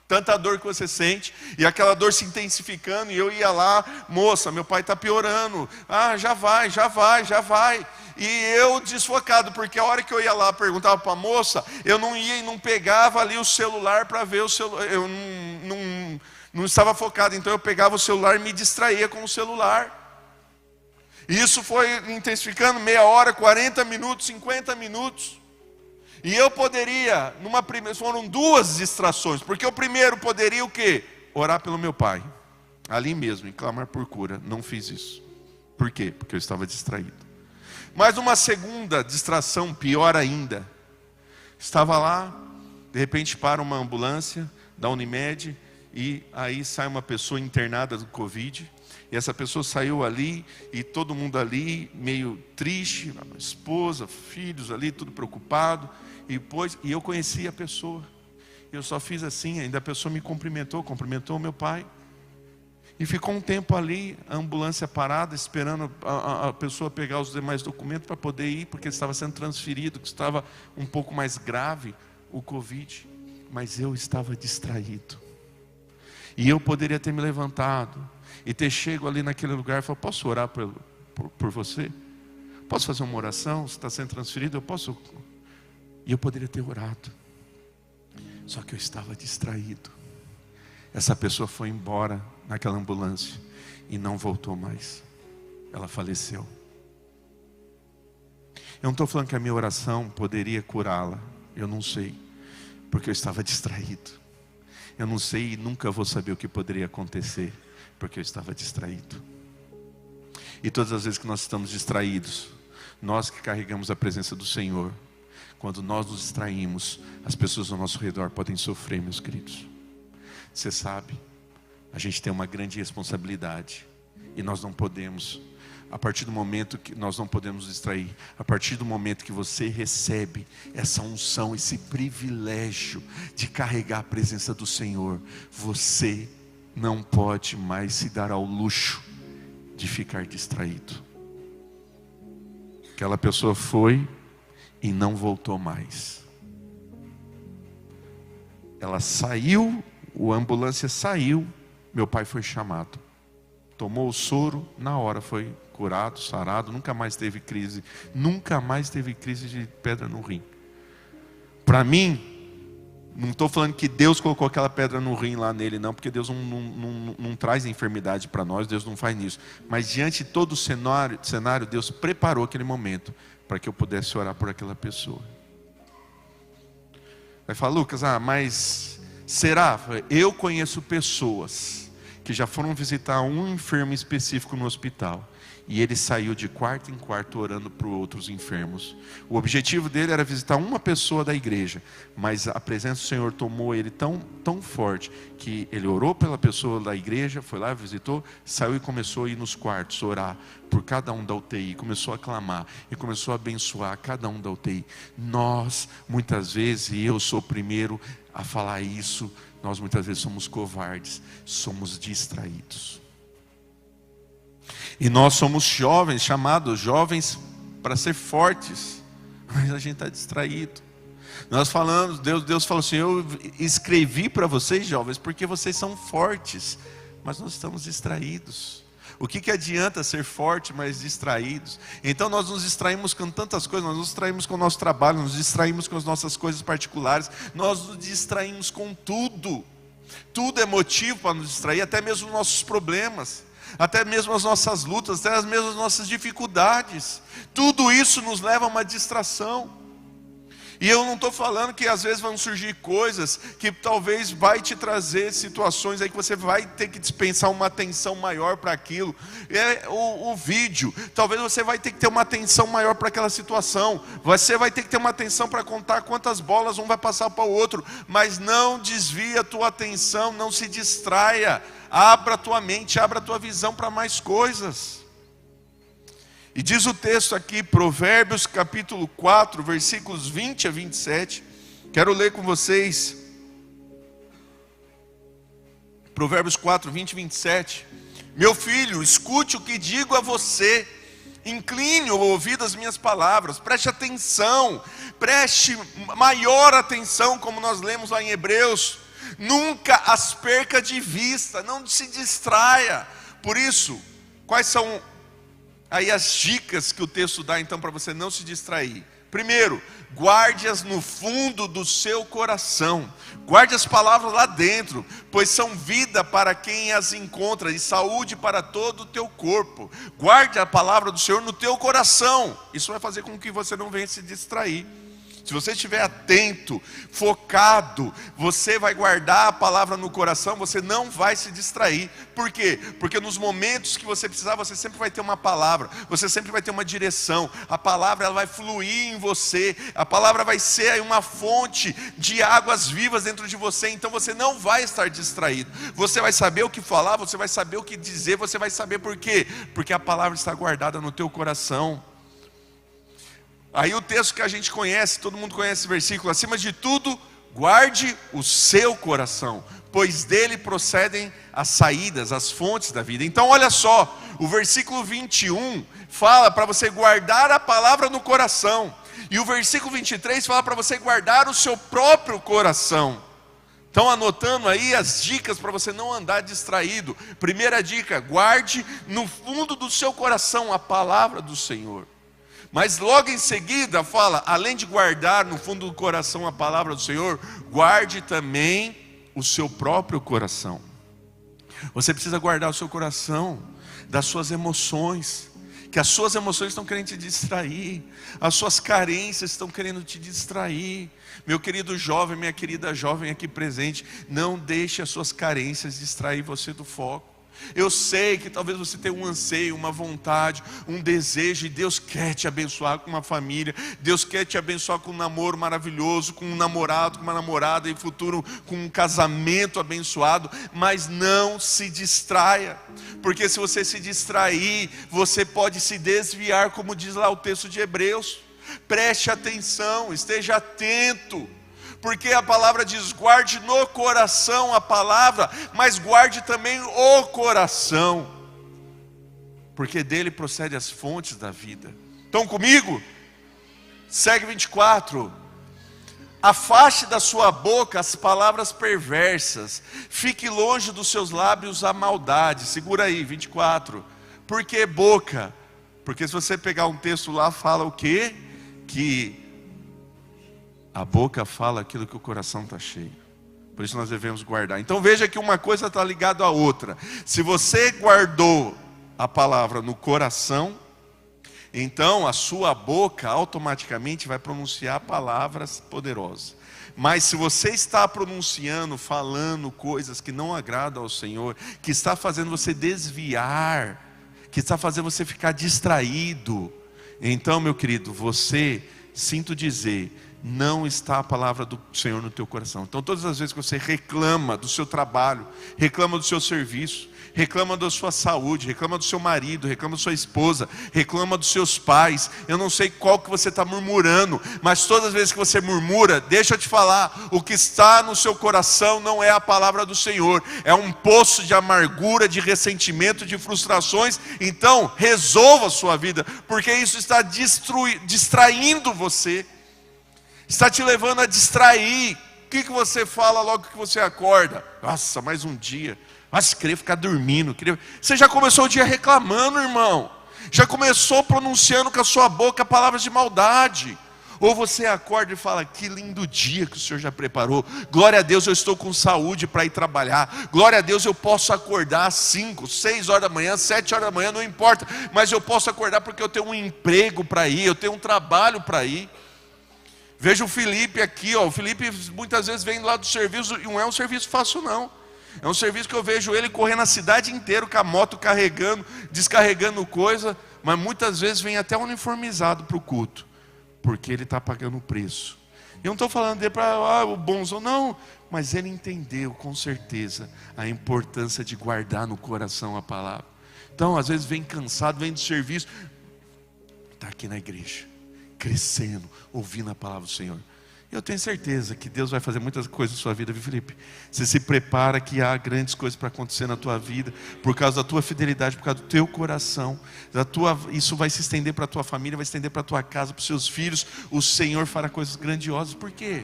Tanta dor que você sente, e aquela dor se intensificando, e eu ia lá, moça, meu pai está piorando, já vai, e eu desfocado, porque a hora que eu ia lá, perguntava para a moça, eu não ia e não pegava ali o celular para ver o celular, eu não estava focado, então eu pegava o celular e me distraía com o celular, e isso foi intensificando, meia hora, 40 minutos, 50 minutos, e eu poderia, foram duas distrações, porque o primeiro poderia o quê? Orar pelo meu pai, ali mesmo, e clamar por cura. Não fiz isso. Por quê? Porque eu estava distraído. Mas uma segunda distração, pior ainda. Estava lá, de repente para uma ambulância da Unimed, e aí sai uma pessoa internada do Covid, e essa pessoa saiu ali, e todo mundo ali, meio triste, a esposa, filhos ali, tudo preocupado. E eu conheci a pessoa, eu só fiz assim, ainda a pessoa me cumprimentou o meu pai, e ficou um tempo ali, a ambulância parada, esperando a pessoa pegar os demais documentos para poder ir, porque estava sendo transferido, que estava um pouco mais grave o Covid, mas eu estava distraído, e eu poderia ter me levantado, e ter chego ali naquele lugar e falar, posso orar por você? Posso fazer uma oração? Você está sendo transferido? Eu posso... E eu poderia ter orado, só que eu estava distraído. Essa pessoa foi embora naquela ambulância e não voltou mais. Ela faleceu. Eu não estou falando que a minha oração poderia curá-la. Eu não sei, porque eu estava distraído. Eu não sei e nunca vou saber o que poderia acontecer, porque eu estava distraído. E todas as vezes que nós estamos distraídos, nós que carregamos a presença do Senhor, quando nós nos distraímos, as pessoas ao nosso redor podem sofrer, meus queridos. Você sabe, a gente tem uma grande responsabilidade, e nós não podemos, a partir do momento que nós não podemos distrair, a partir do momento que você recebe essa unção, esse privilégio de carregar a presença do Senhor, você não pode mais se dar ao luxo de ficar distraído. Aquela pessoa foi e não voltou mais. Ela saiu, a ambulância saiu, meu pai foi chamado. Tomou o soro, na hora foi curado, sarado, nunca mais teve crise de pedra no rim. Para mim, não estou falando que Deus colocou aquela pedra no rim lá nele, não, porque Deus não traz enfermidade para nós, Deus não faz isso. Mas diante de todo o cenário, Deus preparou aquele momento para que eu pudesse orar por aquela pessoa. Vai falar, Lucas, mas será? Eu conheço pessoas que já foram visitar um enfermo específico no hospital, e ele saiu de quarto em quarto orando por outros enfermos. O objetivo dele era visitar uma pessoa da igreja, mas a presença do Senhor tomou ele tão forte, que ele orou pela pessoa da igreja, foi lá, visitou, saiu e começou a ir nos quartos, orar por cada um da UTI, começou a clamar, e começou a abençoar cada um da UTI. Nós, muitas vezes, e eu sou o primeiro a falar isso, nós muitas vezes somos covardes, somos distraídos. E nós somos jovens, chamados jovens para ser fortes, mas a gente está distraído. Nós falamos, Deus falou assim: eu escrevi para vocês jovens porque vocês são fortes, mas nós estamos distraídos. O que adianta ser forte, mas distraídos? Então nós nos distraímos com tantas coisas, nós nos distraímos com o nosso trabalho, nos distraímos com as nossas coisas particulares, nós nos distraímos com tudo. Tudo é motivo para nos distrair, até mesmo os nossos problemas, até mesmo as nossas lutas, até mesmo as nossas dificuldades. Tudo isso nos leva a uma distração. E eu não estou falando que às vezes vão surgir coisas que talvez vai te trazer situações aí que você vai ter que dispensar uma atenção maior para aquilo. O vídeo, talvez você vai ter que ter uma atenção maior para aquela situação. Você vai ter que ter uma atenção para contar quantas bolas um vai passar para o outro. Mas não desvia a tua atenção, não se distraia. Abra a tua mente, abra a tua visão para mais coisas. E diz o texto aqui, Provérbios capítulo 4, versículos 20 a 27. Quero ler com vocês. Provérbios 4, 20 e 27. Meu filho, escute o que digo a você. Incline o ouvido às minhas palavras. Preste atenção. Preste maior atenção, como nós lemos lá em Hebreus. Nunca as perca de vista. Não se distraia. Por isso, quais são aí as dicas que o texto dá então para você não se distrair? Primeiro, guarde-as no fundo do seu coração. Guarde as palavras lá dentro, pois são vida para quem as encontra e saúde para todo o teu corpo. Guarde a palavra do Senhor no teu coração. Isso vai fazer com que você não venha se distrair. Se você estiver atento, focado, você vai guardar a palavra no coração, você não vai se distrair. Por quê? Porque nos momentos que você precisar, você sempre vai ter uma palavra, você sempre vai ter uma direção. A palavra ela vai fluir em você, a palavra vai ser aí uma fonte de águas vivas dentro de você, então você não vai estar distraído. Você vai saber o que falar, você vai saber o que dizer, você vai saber por quê? Porque a palavra está guardada no teu coração. Aí o texto que a gente conhece, todo mundo conhece esse versículo: acima de tudo, guarde o seu coração, pois dele procedem as saídas, as fontes da vida. Então olha só, o versículo 21 fala para você guardar a palavra no coração, e o versículo 23 fala para você guardar o seu próprio coração. Estão anotando aí as dicas para você não andar distraído? Primeira dica: guarde no fundo do seu coração a palavra do Senhor. Mas logo em seguida fala, além de guardar no fundo do coração a palavra do Senhor, guarde também o seu próprio coração. Você precisa guardar o seu coração das suas emoções, que as suas emoções estão querendo te distrair, as suas carências estão querendo te distrair. Meu querido jovem, minha querida jovem aqui presente, não deixe as suas carências distrair você do foco. Eu sei que talvez você tenha um anseio, uma vontade, um desejo, e Deus quer te abençoar com uma família, Deus quer te abençoar com um namoro maravilhoso, com um namorado, com uma namorada, e futuro com um casamento abençoado. Mas não se distraia, porque se você se distrair, você pode se desviar, como diz lá o texto de Hebreus. Preste atenção, esteja atento, porque a palavra diz: guarde no coração a palavra, mas guarde também o coração, porque dele procede as fontes da vida. Estão comigo? Segue 24. Afaste da sua boca as palavras perversas, fique longe dos seus lábios a maldade. Segura aí, 24. Por que boca? Porque se você pegar um texto lá, fala o quê? Que a boca fala aquilo que o coração está cheio. Por isso nós devemos guardar. Então veja que uma coisa está ligada à outra. Se você guardou a palavra no coração, então a sua boca automaticamente vai pronunciar palavras poderosas. Mas se você está pronunciando, falando coisas que não agradam ao Senhor, que está fazendo você desviar, que está fazendo você ficar distraído, então, meu querido, você, sinto dizer, não está a palavra do Senhor no teu coração. Então todas as vezes que você reclama do seu trabalho, reclama do seu serviço, reclama da sua saúde, reclama do seu marido, reclama da sua esposa, reclama dos seus pais, eu não sei qual que você está murmurando, mas todas as vezes que você murmura, deixa eu te falar, o que está no seu coração não é a palavra do Senhor, é um poço de amargura, de ressentimento, de frustrações. Então resolva a sua vida, porque isso está distraindo você, está te levando a distrair. O que você fala logo que você acorda? Nossa, mais um dia. Nossa, queria ficar dormindo. Você já começou o dia reclamando, irmão. Já começou pronunciando com a sua boca palavras de maldade. Ou você acorda e fala, que lindo dia que o Senhor já preparou. Glória a Deus, eu estou com saúde para ir trabalhar. Glória a Deus, eu posso acordar às 5, 6 horas da manhã, 7 horas da manhã, não importa. Mas eu posso acordar porque eu tenho um emprego para ir, eu tenho um trabalho para ir. Veja o Felipe aqui, ó. O Felipe muitas vezes vem lá do serviço, e não é um serviço fácil não. É um serviço que eu vejo ele correndo a cidade inteira com a moto carregando, descarregando coisa, mas muitas vezes vem até uniformizado para o culto, porque ele está pagando o preço. Eu não estou falando dele para o bonzão, não, mas ele entendeu com certeza a importância de guardar no coração a palavra. Então às vezes vem cansado, vem do serviço, está aqui na igreja, crescendo, ouvindo a palavra do Senhor. Eu tenho certeza que Deus vai fazer muitas coisas na sua vida, viu, Felipe? Você se prepara que há grandes coisas para acontecer na tua vida, por causa da tua fidelidade, por causa do teu coração. Isso vai se estender para a tua família, vai se estender para a tua casa, para os seus filhos. O Senhor fará coisas grandiosas. Por quê?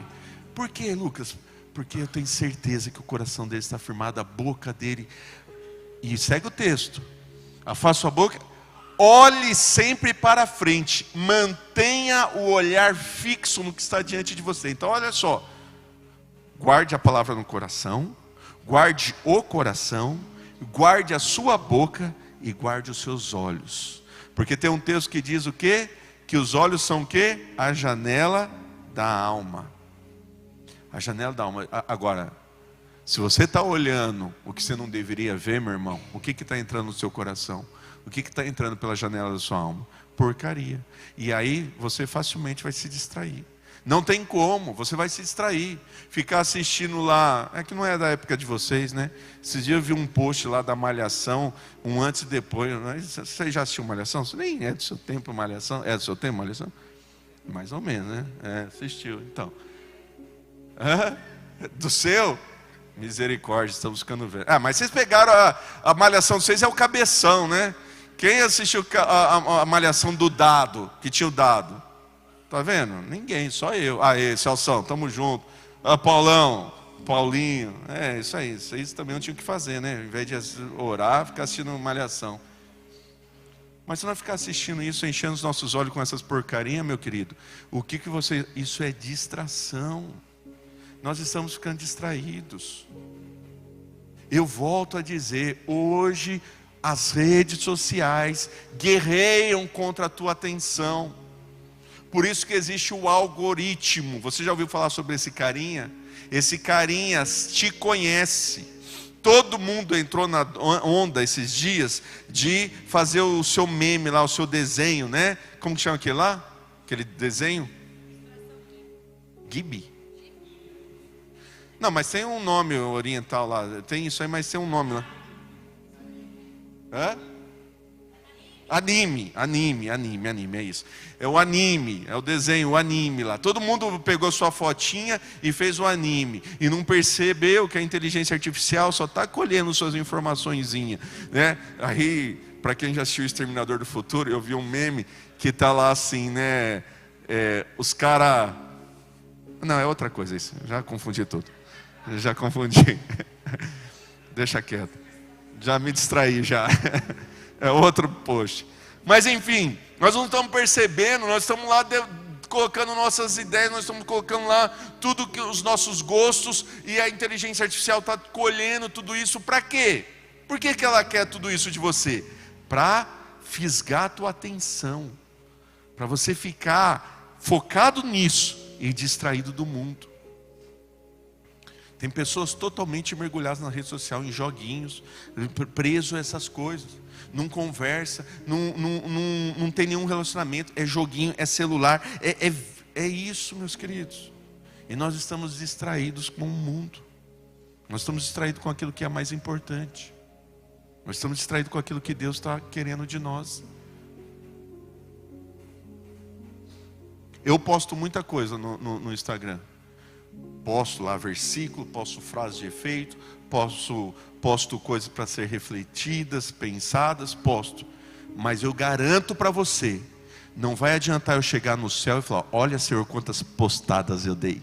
Por quê, Lucas? Porque eu tenho certeza que o coração dele está firmado, a boca dele. E segue o texto. Afasta a boca. Olhe sempre para frente, mantenha o olhar fixo no que está diante de você. Então olha só, guarde a palavra no coração, guarde o coração, guarde a sua boca e guarde os seus olhos. Porque tem um texto que diz o quê? Que os olhos são o quê? A janela da alma. A janela da alma. Agora, se você está olhando o que você não deveria ver, meu irmão, o que está entrando no seu coração? O que está entrando pela janela da sua alma? Porcaria. E aí você facilmente vai se distrair. Não tem como, você vai se distrair. Ficar assistindo lá, é que não é da época de vocês, né? Esses dias eu vi um post lá da Malhação, um antes e depois. Você já assistiu Malhação? Você nem é do seu tempo Malhação? É do seu tempo Malhação? Mais ou menos, né? Assistiu, então. Do seu? Misericórdia, estamos ficando velhos. Mas vocês pegaram a Malhação de vocês, é o cabeção, né? Quem assistiu a Malhação do Dado, que tinha o Dado? Tá vendo? Ninguém, só eu. Celção, tamo junto. Paulão, Paulinho. Isso aí. Isso também não tinha o que fazer, né? Ao invés de orar, ficar assistindo Malhação. Mas se nós ficar assistindo isso, enchendo os nossos olhos com essas porcarinhas, meu querido, isso é distração. Nós estamos ficando distraídos. Eu volto a dizer, hoje as redes sociais guerreiam contra a tua atenção. Por isso que existe o algoritmo. Você já ouviu falar sobre esse carinha? Esse carinha te conhece. Todo mundo entrou na onda esses dias de fazer o seu meme lá, o seu desenho, né? Como que chama aquele lá? Aquele desenho? Gibi. Não, mas tem um nome oriental lá. Tem isso aí, mas tem um nome lá. Anime, é isso. É o anime, é o desenho, o anime lá. Todo mundo pegou sua fotinha e fez o anime. E não percebeu que a inteligência artificial só está colhendo suas informaçõezinhas, né? Aí, para quem já assistiu o Exterminador do Futuro, eu vi um meme que está lá assim, né? Os caras... Não, é outra coisa isso. Já confundi tudo. Já confundi. Deixa quieto. Já me distraí já. É outro post. Mas enfim, nós não estamos percebendo, nós estamos lá colocando nossas ideias, nós estamos colocando lá tudo que os nossos gostos, e a inteligência artificial está colhendo tudo isso para quê? Por que ela quer tudo isso de você? Para fisgar a tua atenção, para você ficar focado nisso e distraído do mundo. Tem pessoas totalmente mergulhadas na rede social, em joguinhos, preso a essas coisas. Não conversa, não tem nenhum relacionamento, é joguinho, é celular, é isso, meus queridos. E nós estamos distraídos com o mundo. Nós estamos distraídos com aquilo que é mais importante. Nós estamos distraídos com aquilo que Deus está querendo de nós. Eu posto muita coisa no Instagram. Posto lá versículo, posto frases de efeito, posto coisas para ser refletidas, pensadas, posto. Mas eu garanto para você, não vai adiantar eu chegar no céu e falar: olha, Senhor, quantas postadas eu dei.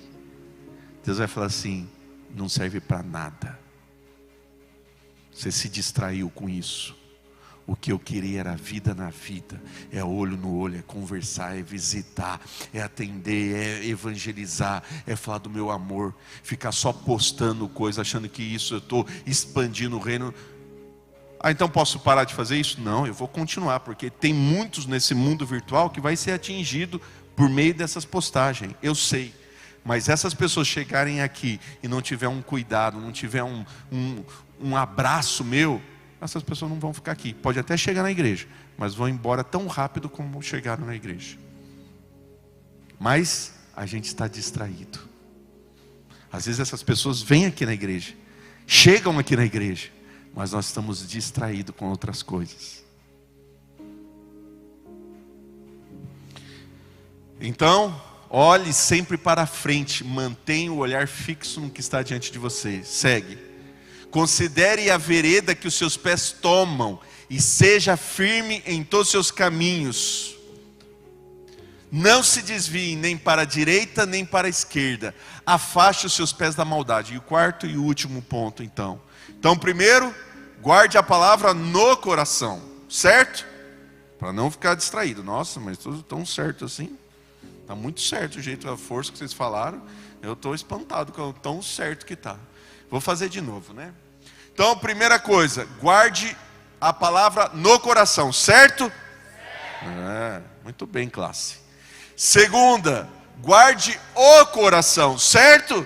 Deus vai falar assim: não serve para nada. Você se distraiu com isso. O que eu queria era vida na vida, é olho no olho, é conversar, é visitar, é atender, é evangelizar, é falar do meu amor. Ficar só postando coisa, achando que isso eu estou expandindo o reino. Ah, então posso parar de fazer isso? Não, eu vou continuar, porque tem muitos nesse mundo virtual que vai ser atingido por meio dessas postagens, eu sei. Mas essas pessoas chegarem aqui e não tiver um cuidado, não tiver um abraço meu, essas pessoas não vão ficar aqui. Pode até chegar na igreja, mas vão embora tão rápido como chegaram na igreja. Mas a gente está distraído. Às vezes essas pessoas vêm aqui na igreja, chegam aqui na igreja, mas nós estamos distraídos com outras coisas. Então, olhe sempre para frente, mantenha o olhar fixo no que está diante de você. Segue. Considere a vereda que os seus pés tomam e seja firme em todos os seus caminhos. Não se desvie nem para a direita nem para a esquerda. Afaste os seus pés da maldade. E o quarto e último ponto, então. Então, primeiro, guarde a palavra no coração, certo? Para não ficar distraído. Nossa, mas tudo tão certo assim? Está muito certo o jeito, a força que vocês falaram. Eu estou espantado com o tão certo que está. Vou fazer de novo, né? Então, primeira coisa, guarde a palavra no coração, certo? Muito bem, classe. Segunda, guarde o coração, certo?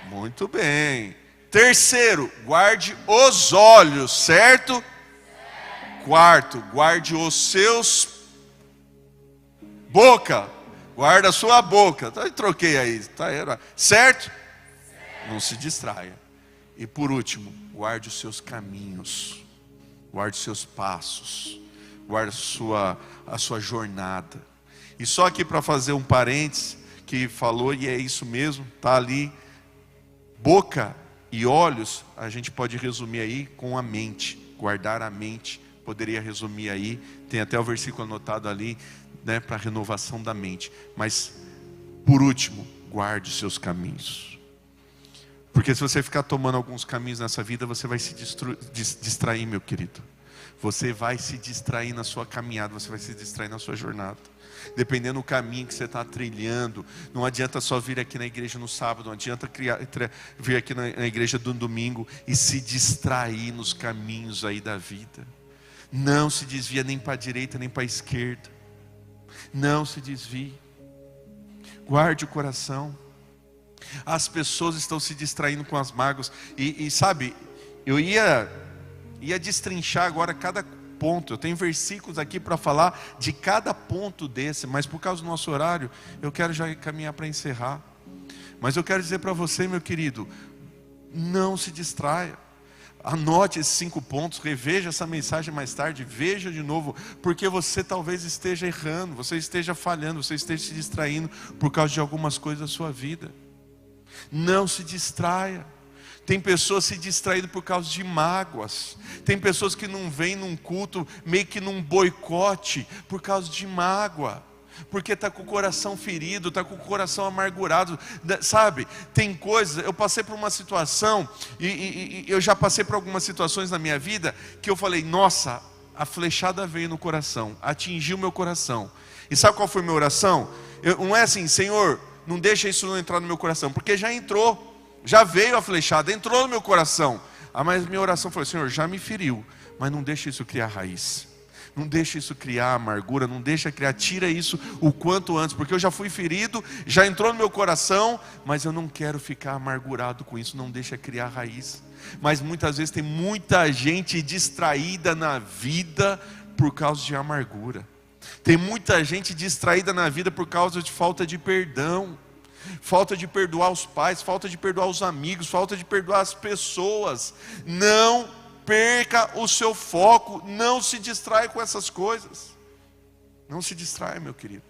Muito bem. Terceiro, guarde os olhos, certo? Quarto, guarde os seus boca. Guarda a sua boca. Troquei aí, certo? Não se distraia. E por último, guarde os seus caminhos, guarde os seus passos, guarde a sua jornada. E só aqui para fazer um parênteses, que falou, e é isso mesmo, está ali, boca e olhos, a gente pode resumir aí com a mente, guardar a mente, poderia resumir aí, tem até o versículo anotado ali, né, para a renovação da mente. Mas, por último, guarde os seus caminhos. Porque se você ficar tomando alguns caminhos nessa vida, você vai se distrair, meu querido. Você vai se distrair na sua caminhada, você vai se distrair na sua jornada. Dependendo do caminho que você está trilhando, não adianta só vir aqui na igreja no sábado, não adianta vir aqui na igreja no domingo e se distrair nos caminhos aí da vida. Não se desvia nem para a direita nem para a esquerda. Não se desvie. Guarde o coração. As pessoas estão se distraindo com as mágoas. E sabe, eu ia destrinchar agora cada ponto. Eu tenho versículos aqui para falar de cada ponto desse, mas por causa do nosso horário, eu quero já caminhar para encerrar. Mas eu quero dizer para você, meu querido, não se distraia. Anote esses 5 pontos, reveja essa mensagem mais tarde, veja de novo, porque você talvez esteja errando, você esteja falhando, você esteja se distraindo por causa de algumas coisas da sua vida. Não se distraia. Tem pessoas se distraindo por causa de mágoas. Tem pessoas que não vêm num culto, meio que num boicote, por causa de mágoa. Porque está com o coração ferido, está com o coração amargurado. Sabe, tem coisas, eu passei por uma situação, e eu já passei por algumas situações na minha vida, que eu falei, nossa, a flechada veio no coração, atingiu o meu coração. E sabe qual foi a minha oração? Não é assim, Senhor, não deixa isso não entrar no meu coração, porque já entrou. Já veio a flechada, entrou no meu coração. Mas minha oração foi, Senhor, já me feriu, mas não deixa isso criar raiz. Não deixa isso criar amargura, não deixa criar, tira isso o quanto antes. Porque eu já fui ferido, já entrou no meu coração, mas eu não quero ficar amargurado com isso, não deixa criar raiz. Mas muitas vezes tem muita gente distraída na vida por causa de amargura. Tem muita gente distraída na vida por causa de falta de perdão, falta de perdoar os pais, falta de perdoar os amigos, falta de perdoar as pessoas. Não perca o seu foco, não se distrai com essas coisas. Não se distrai, meu querido.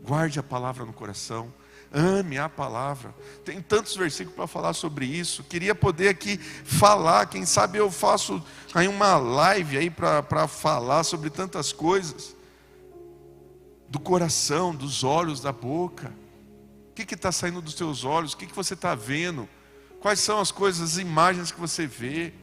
Guarde a palavra no coração, ame a palavra. Tem tantos versículos para falar sobre isso. Queria poder aqui falar, quem sabe eu faço aí uma live aí para falar sobre tantas coisas. Do coração, dos olhos, da boca. O que está saindo dos teus olhos? O que você está vendo? Quais são as coisas, as imagens que você vê?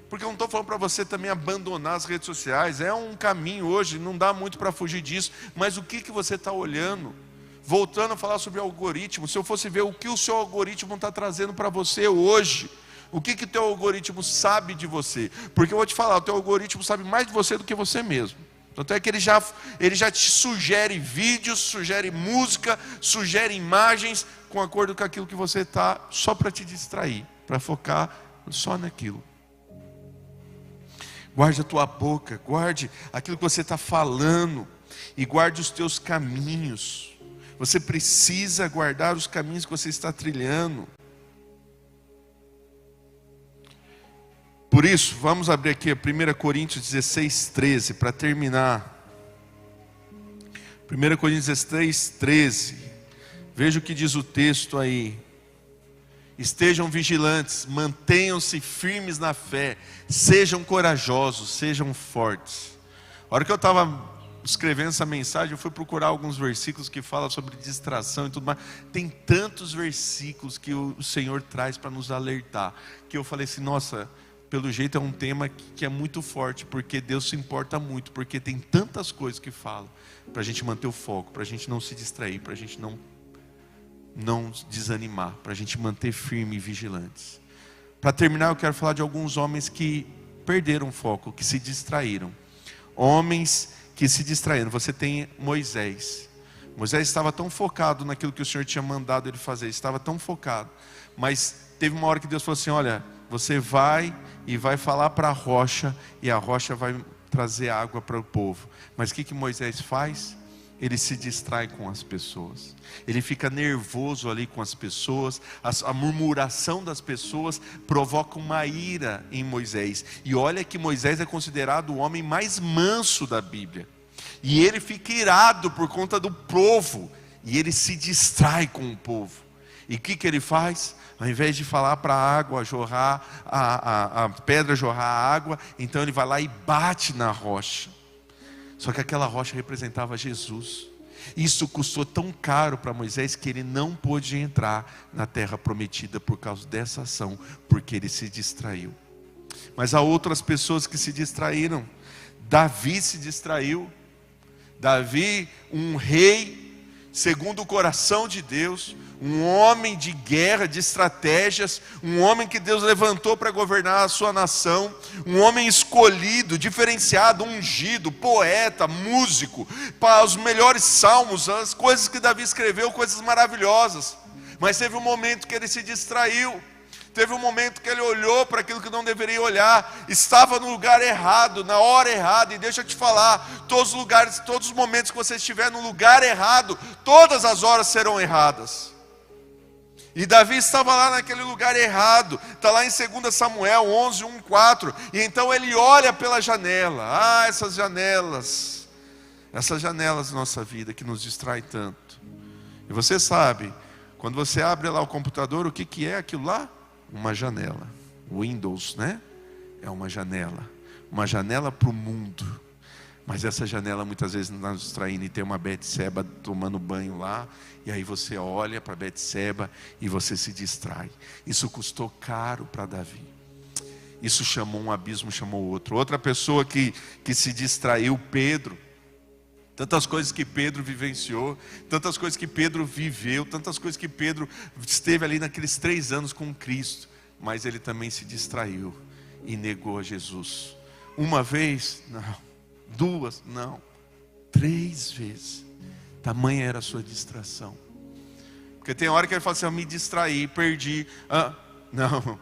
Porque eu não estou falando para você também abandonar as redes sociais. É um caminho hoje, não dá muito para fugir disso. Mas o que você está olhando? Voltando a falar sobre algoritmo. Se eu fosse ver o que o seu algoritmo está trazendo para você hoje. O que o teu algoritmo sabe de você? Porque eu vou te falar, o teu algoritmo sabe mais de você do que você mesmo. Tanto é que ele já te sugere vídeos, sugere música, sugere imagens, com acordo com aquilo que você está, só para te distrair, para focar só naquilo. Guarde a tua boca, guarde aquilo que você está falando, e guarde os teus caminhos. Você precisa guardar os caminhos que você está trilhando. Por isso, vamos abrir aqui 1 Coríntios 16, 13, para terminar. 1 Coríntios 16, 13. Veja o que diz o texto aí. Estejam vigilantes, mantenham-se firmes na fé, sejam corajosos, sejam fortes. A hora que eu estava escrevendo essa mensagem, eu fui procurar alguns versículos que falam sobre distração e tudo mais. Tem tantos versículos que o Senhor traz para nos alertar, que eu falei assim, nossa, pelo jeito é um tema que é muito forte, porque Deus se importa muito, porque tem tantas coisas que falam, para a gente manter o foco, para a gente não se distrair, para a gente não desanimar, para a gente manter firme e vigilantes. Para terminar, eu quero falar de alguns homens que perderam o foco, que se distraíram. Homens que se distraíram. Você tem Moisés. Moisés estava tão focado naquilo que o Senhor tinha mandado ele fazer, estava tão focado, mas teve uma hora que Deus falou assim, olha, você vai e vai falar para a rocha, e a rocha vai trazer água para o povo. Mas o que Moisés faz? Ele se distrai com as pessoas, ele fica nervoso ali com as pessoas, a murmuração das pessoas provoca uma ira em Moisés. E olha que Moisés é considerado o homem mais manso da Bíblia, e ele fica irado por conta do povo, e ele se distrai com o povo. E o que ele faz? Ao invés de falar para a água jorrar, a pedra jorrar a água, então ele vai lá e bate na rocha. Só que aquela rocha representava Jesus. Isso custou tão caro para Moisés que ele não pôde entrar na terra prometida por causa dessa ação, porque ele se distraiu. Mas há outras pessoas que se distraíram. Davi se distraiu. Davi, um rei segundo o coração de Deus, um homem de guerra, de estratégias, um homem que Deus levantou para governar a sua nação, um homem escolhido, diferenciado, ungido, poeta, músico, para os melhores salmos, as coisas que Davi escreveu, coisas maravilhosas. Mas teve um momento que ele se distraiu, teve um momento que ele olhou para aquilo que não deveria olhar, estava no lugar errado, na hora errada. E deixa eu te falar, todos os lugares, todos os momentos que você estiver no lugar errado, todas as horas serão erradas. E Davi estava lá naquele lugar errado. Está lá em 2 Samuel 11, 1, 4. E então ele olha pela janela. Essas janelas da nossa vida que nos distrai tanto. E você sabe, quando você abre lá o computador, o que é aquilo lá? Uma janela. Windows, né? É uma janela para o mundo. Mas essa janela muitas vezes não está nos distraindo, e tem uma Betseba tomando banho lá, e aí você olha para Betseba e você se distrai. Isso custou caro para Davi. Isso chamou um abismo, chamou outro. Outra pessoa que se distraiu, Pedro. Tantas coisas que Pedro vivenciou, tantas coisas que Pedro viveu, tantas coisas que Pedro esteve ali naqueles 3 anos com Cristo. Mas ele também se distraiu e negou a Jesus. Uma vez? Não. 2? Não. 3 vezes. Tamanha era a sua distração. Porque tem hora que ele fala assim, eu me distraí, perdi. Não.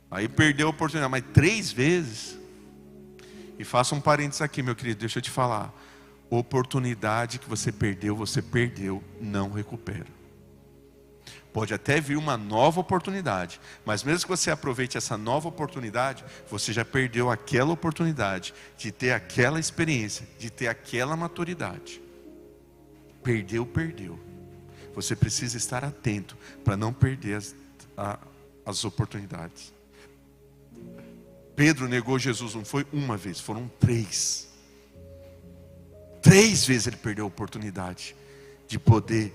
Aí perdeu a oportunidade, mas 3 vezes. E faça um parênteses aqui, meu querido, deixa eu te falar. Oportunidade que você perdeu, não recupera. Pode até vir uma nova oportunidade, mas mesmo que você aproveite essa nova oportunidade, você já perdeu aquela oportunidade de ter aquela experiência, de ter aquela maturidade. Perdeu. Você precisa estar atento para não perder as oportunidades. Pedro negou Jesus, não foi uma vez, foram 3. 3 vezes ele perdeu a oportunidade de poder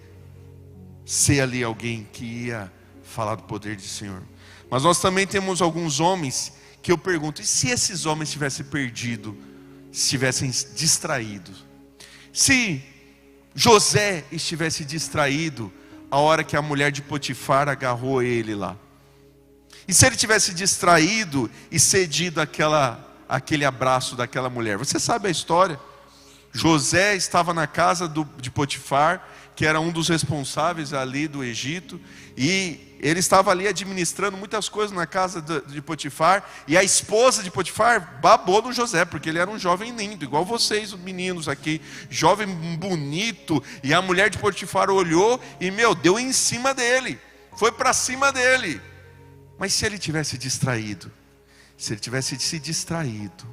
ser ali alguém que ia falar do poder do Senhor. Mas nós também temos alguns homens que eu pergunto, e se esses homens tivessem perdido, se tivessem distraído? Se José estivesse distraído a hora que a mulher de Potifar agarrou ele lá? E se ele tivesse distraído e cedido aquele abraço daquela mulher? Você sabe a história? José estava na casa de Potifar, que era um dos responsáveis ali do Egito, e ele estava ali administrando muitas coisas na casa de Potifar, e a esposa de Potifar babou no José, porque ele era um jovem lindo, igual vocês, os meninos aqui, jovem bonito, e a mulher de Potifar olhou e, deu em cima dele, foi para cima dele. Mas se ele tivesse distraído, se ele tivesse se distraído,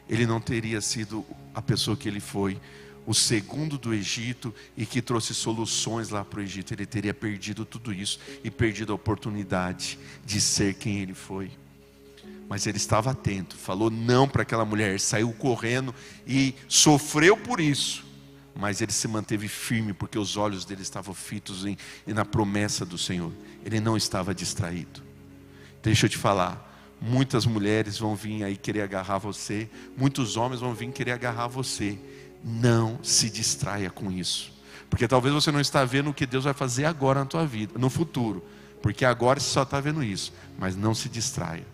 ele não teria sido a pessoa que ele foi, o segundo do Egito, e que trouxe soluções lá para o Egito. Ele teria perdido tudo isso e perdido a oportunidade de ser quem ele foi. Mas ele estava atento, falou não para aquela mulher, saiu correndo e sofreu por isso. Mas ele se manteve firme, porque os olhos dele estavam fitos na promessa do Senhor. Ele não estava distraído. Deixa eu te falar, muitas mulheres vão vir aí querer agarrar você, muitos homens vão vir querer agarrar você. Não se distraia com isso, porque talvez você não está vendo o que Deus vai fazer agora na tua vida, no futuro, porque agora você só está vendo isso. Mas não se distraia.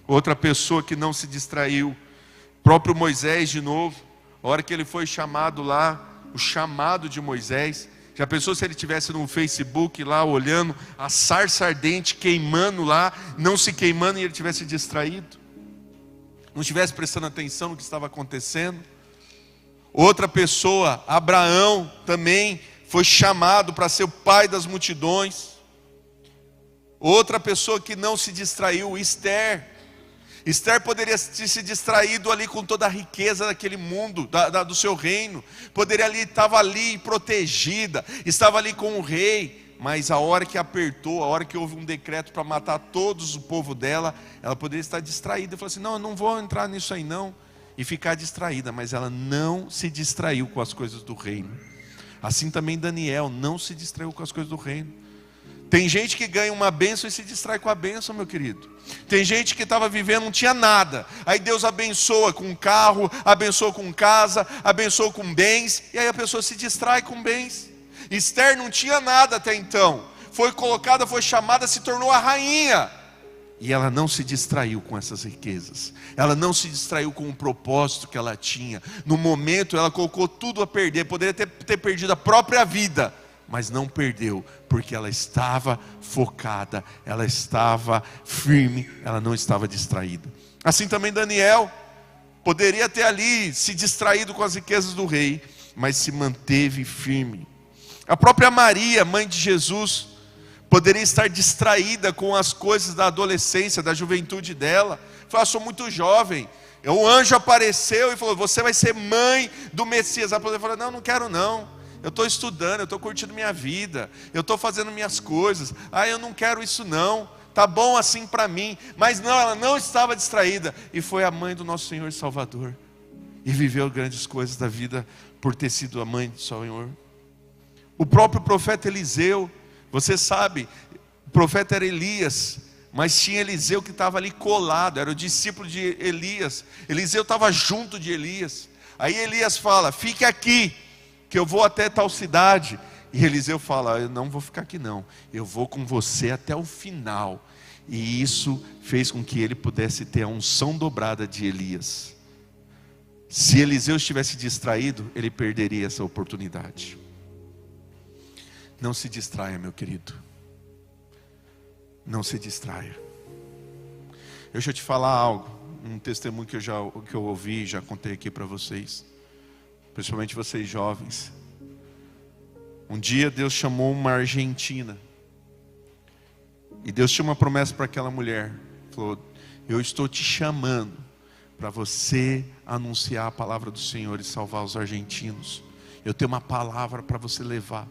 Outra pessoa que não se distraiu, próprio Moisés de novo, a hora que ele foi chamado lá, o chamado de Moisés. Já pensou se ele estivesse no Facebook lá olhando a sarça ardente queimando lá, não se queimando, e ele tivesse distraído, não estivesse prestando atenção no que estava acontecendo? Outra pessoa, Abraão, também foi chamado para ser o pai das multidões. Outra pessoa que não se distraiu, Esther. Esther poderia ter se distraído ali com toda a riqueza daquele mundo, do seu reino. Estava ali protegida, estava ali com o rei. Mas a hora que apertou, a hora que houve um decreto para matar todos o povo dela, ela poderia estar distraída. Falou assim, não, eu não vou entrar nisso aí não. E ficar distraída, mas ela não se distraiu com as coisas do reino. Assim também Daniel não se distraiu com as coisas do reino. Tem gente que ganha uma bênção e se distrai com a bênção, meu querido. Tem gente que estava vivendo, não tinha nada. Aí Deus abençoa com carro, abençoa com casa, abençoa com bens. E aí a pessoa se distrai com bens. Esther não tinha nada até então. Foi colocada, foi chamada, se tornou a rainha. E ela não se distraiu com essas riquezas. Ela não se distraiu com o propósito que ela tinha. No momento ela colocou tudo a perder. Poderia ter perdido a própria vida, mas não perdeu, porque ela estava focada, ela estava firme, ela não estava distraída. Assim também Daniel poderia ter ali se distraído com as riquezas do rei, mas se manteve firme. A própria Maria, mãe de Jesus, poderia estar distraída com as coisas da adolescência, da juventude dela. Falou, sou muito jovem. O anjo apareceu e falou, você vai ser mãe do Messias. Ela poderia falar, não, não quero não. Eu estou estudando, eu estou curtindo minha vida, eu estou fazendo minhas coisas. Eu não quero isso não, tá bom assim para mim. Mas não, ela não estava distraída. E foi a mãe do nosso Senhor e Salvador. E viveu grandes coisas da vida por ter sido a mãe do Senhor. O próprio profeta Eliseu, você sabe, o profeta era Elias, mas tinha Eliseu que estava ali colado, era o discípulo de Elias. Eliseu estava junto de Elias. Aí Elias fala, fique aqui, que eu vou até tal cidade. E Eliseu fala, eu não vou ficar aqui não, eu vou com você até o final. E isso fez com que ele pudesse ter a unção dobrada de Elias. Se Eliseu estivesse distraído, ele perderia essa oportunidade. Não se distraia, meu querido. Não se distraia. Deixa eu te falar algo, um testemunho que eu ouvi, já contei aqui para vocês. principalmente vocês jovens. Um dia Deus chamou uma argentina, e Deus tinha uma promessa para aquela mulher. Falou: eu estou te chamando para você anunciar a palavra do Senhor e salvar os argentinos. Eu tenho uma palavra para você levar.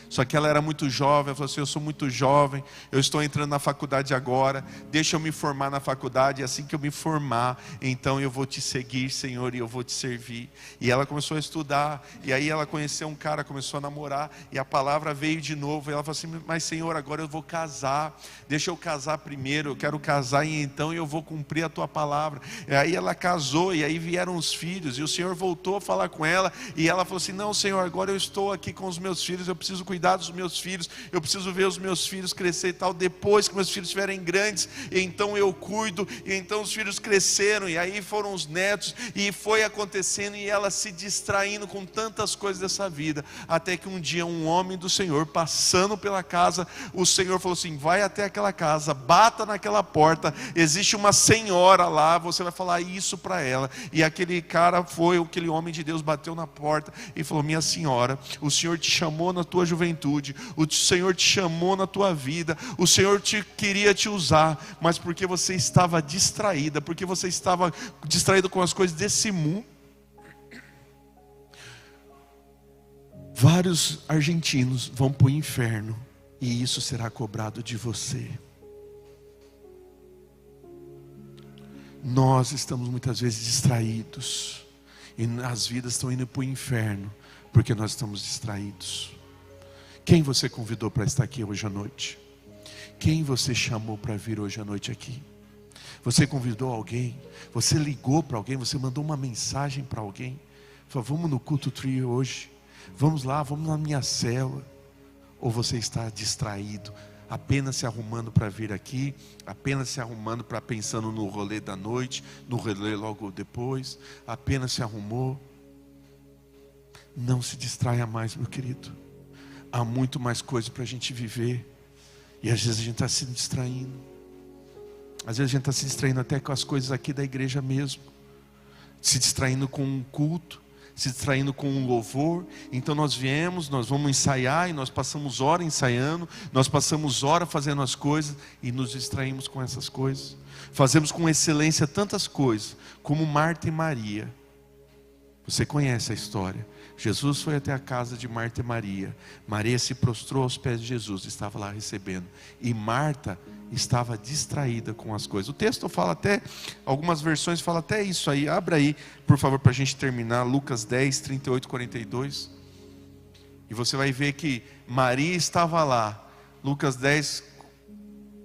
Só que ela era muito jovem. Ela falou assim: eu sou muito jovem, eu estou entrando na faculdade agora, deixa eu me formar na faculdade, e assim que eu me formar, então eu vou te seguir, Senhor, e eu vou te servir. E ela começou a estudar, e aí ela conheceu um cara, começou a namorar, e a palavra veio de novo, e ela falou assim: mas Senhor, agora eu vou casar, deixa eu casar primeiro, eu quero casar, e então eu vou cumprir a tua palavra. E aí ela casou, e aí vieram os filhos, e o Senhor voltou a falar com ela, e ela falou assim: não, Senhor, agora eu estou aqui com os meus filhos, eu preciso cuidar dos meus filhos, eu preciso ver os meus filhos crescer e tal, depois que meus filhos estiverem grandes, então eu cuido. E então os filhos cresceram, e aí foram os netos, e foi acontecendo, e ela se distraindo com tantas coisas dessa vida, até que um dia um homem do Senhor, passando pela casa, o Senhor falou assim: vai até aquela casa, bata naquela porta, existe uma senhora lá, você vai falar isso para ela. E aquele cara foi, aquele homem de Deus bateu na porta e falou: minha senhora, o Senhor te chamou na tua juventude, o Senhor te chamou na tua vida, o Senhor queria te usar, mas porque você estava distraída, porque você estava distraído com as coisas desse mundo. Vários argentinos vão para o inferno, e isso será cobrado de você. Nós estamos muitas vezes distraídos, e as vidas estão indo para o inferno, porque nós estamos distraídos. Quem você convidou para estar aqui hoje à noite? Quem você chamou para vir hoje à noite aqui? Você convidou alguém? Você ligou para alguém? Você mandou uma mensagem para alguém? Falou: vamos no culto trio hoje? Vamos lá, vamos na minha célula. Ou você está distraído, apenas se arrumando para vir aqui, apenas se arrumando para pensando no rolê da noite, no rolê logo depois, apenas se arrumou? Não se distraia mais, meu querido. Há muito mais coisa para a gente viver, e às vezes a gente está se distraindo. Às vezes a gente está se distraindo até com as coisas aqui da igreja mesmo, se distraindo com um culto, se distraindo com um louvor. Então nós viemos, nós vamos ensaiar, e nós passamos hora ensaiando, nós passamos hora fazendo as coisas, e nos distraímos com essas coisas. Fazemos com excelência tantas coisas, como Marta e Maria. Você conhece a história. Jesus foi até a casa de Marta e Maria. Maria se prostrou aos pés de Jesus, estava lá recebendo. E Marta estava distraída com as coisas. O texto fala até, algumas versões falam até isso aí. Abra aí, por favor, para a gente terminar. Lucas 10, 38, 42. E você vai ver que Maria estava lá. Lucas 10,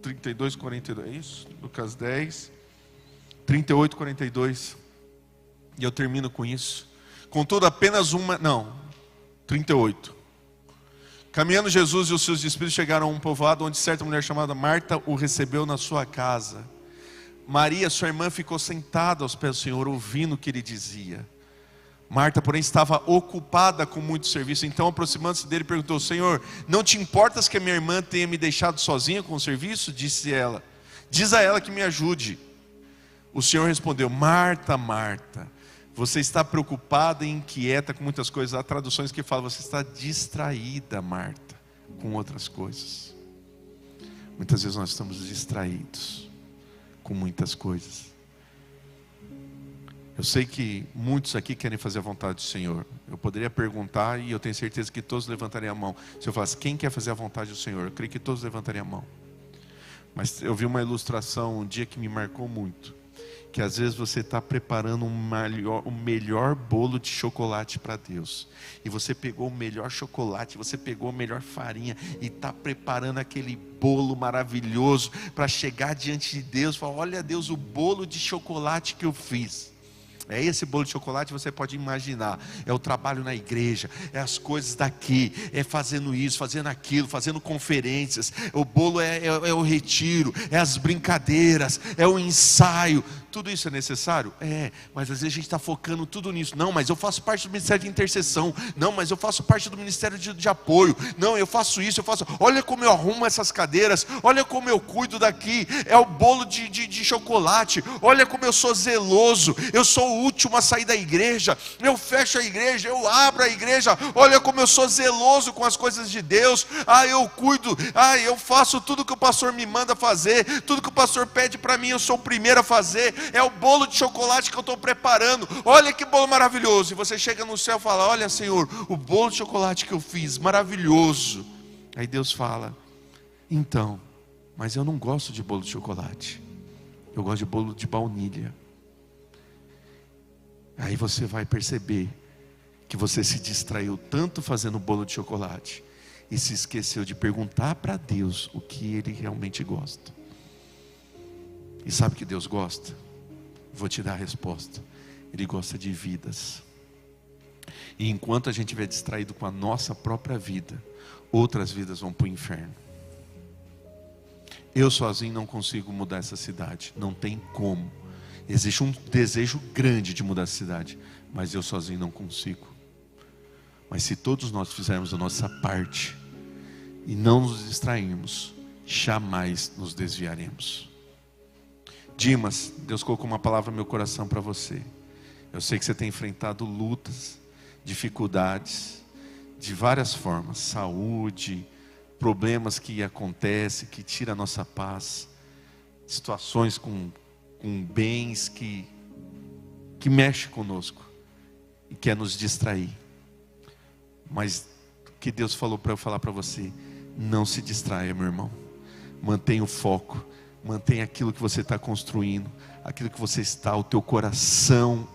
32, 42. É isso? Lucas 10, 38, 42. E eu termino com isso. Contudo, apenas 38. Caminhando Jesus e os seus discípulos chegaram a um povoado, onde certa mulher chamada Marta o recebeu na sua casa. Maria, sua irmã, ficou sentada aos pés do Senhor, ouvindo o que ele dizia. Marta, porém, estava ocupada com muito serviço. Então, aproximando-se dele, perguntou: Senhor, não te importas que a minha irmã tenha me deixado sozinha com o serviço? Disse ela: diz a ela que me ajude. O Senhor respondeu: Marta, Marta, você está preocupada e inquieta com muitas coisas. Há traduções que falam: você está distraída, Marta, com outras coisas. Muitas vezes nós estamos distraídos com muitas coisas. Eu sei que muitos aqui querem fazer a vontade do Senhor. Eu poderia perguntar, e eu tenho certeza que todos levantariam a mão. Se eu falasse: quem quer fazer a vontade do Senhor? Eu creio que todos levantariam a mão. Mas eu vi uma ilustração um dia que me marcou muito. Que às vezes você está preparando o melhor bolo de chocolate para Deus. E você pegou o melhor chocolate, você pegou a melhor farinha, e está preparando aquele bolo maravilhoso para chegar diante de Deus e falar: olha, Deus, o bolo de chocolate que eu fiz. É esse bolo de chocolate, você pode imaginar. É o trabalho na igreja, é as coisas daqui, é fazendo isso, fazendo aquilo, fazendo conferências. O bolo é o retiro, é as brincadeiras, é o ensaio. Tudo isso é necessário? É, mas às vezes a gente está focando tudo nisso. Não, mas eu faço parte do ministério de intercessão. Não, mas eu faço parte do ministério de apoio. Não, eu faço isso, eu faço. Olha como eu arrumo essas cadeiras. Olha como eu cuido daqui. É o bolo de chocolate. Olha como eu sou zeloso. Eu sou sou o último a sair da igreja, eu fecho a igreja, eu abro a igreja, olha como eu sou zeloso com as coisas de Deus, eu cuido, eu faço tudo que o pastor me manda fazer, tudo que o pastor pede para mim, eu sou o primeiro a fazer, é o bolo de chocolate que eu estou preparando, olha que bolo maravilhoso, e você chega no céu e fala, olha Senhor, o bolo de chocolate que eu fiz, maravilhoso. Aí Deus fala, então, mas eu não gosto de bolo de chocolate, eu gosto de bolo de baunilha. Aí você vai perceber que você se distraiu tanto fazendo bolo de chocolate e se esqueceu de perguntar para Deus o que Ele realmente gosta. E sabe o que Deus gosta? Vou te dar a resposta. Ele gosta de vidas. E enquanto a gente estiver distraído com a nossa própria vida, outras vidas vão para o inferno. Eu sozinho não consigo mudar essa cidade, não tem como. Existe um desejo grande de mudar a cidade, mas eu sozinho não consigo. Mas se todos nós fizermos a nossa parte e não nos distrairmos, jamais nos desviaremos. Dimas, Deus colocou uma palavra no meu coração para você. Eu sei que você tem enfrentado lutas, dificuldades, de várias formas, saúde, problemas que acontecem, que tiram a nossa paz, situações com bens que mexem conosco e quer nos distrair. Mas o que Deus falou para eu falar para você, não se distraia, meu irmão, mantenha o foco, mantenha aquilo que você está construindo, aquilo que você está, o teu coração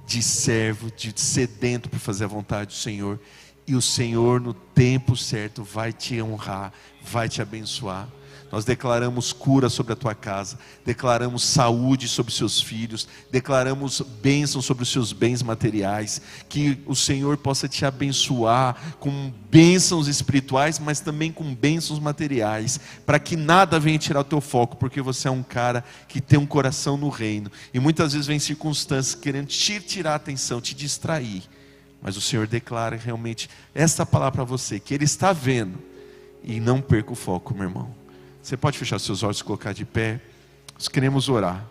de servo, de sedento para fazer a vontade do Senhor. E o Senhor no tempo certo vai te honrar, vai te abençoar. Nós declaramos cura sobre a tua casa, declaramos saúde sobre os seus filhos, declaramos bênção sobre os seus bens materiais, que o Senhor possa te abençoar com bênçãos espirituais, mas também com bênçãos materiais, para que nada venha tirar o teu foco, porque você é um cara que tem um coração no reino, e muitas vezes vem circunstâncias querendo te tirar a atenção, te distrair. Mas o Senhor declara realmente esta palavra para você, que Ele está vendo, e não perca o foco, meu irmão. Você pode fechar seus olhos e colocar de pé. Nós queremos orar.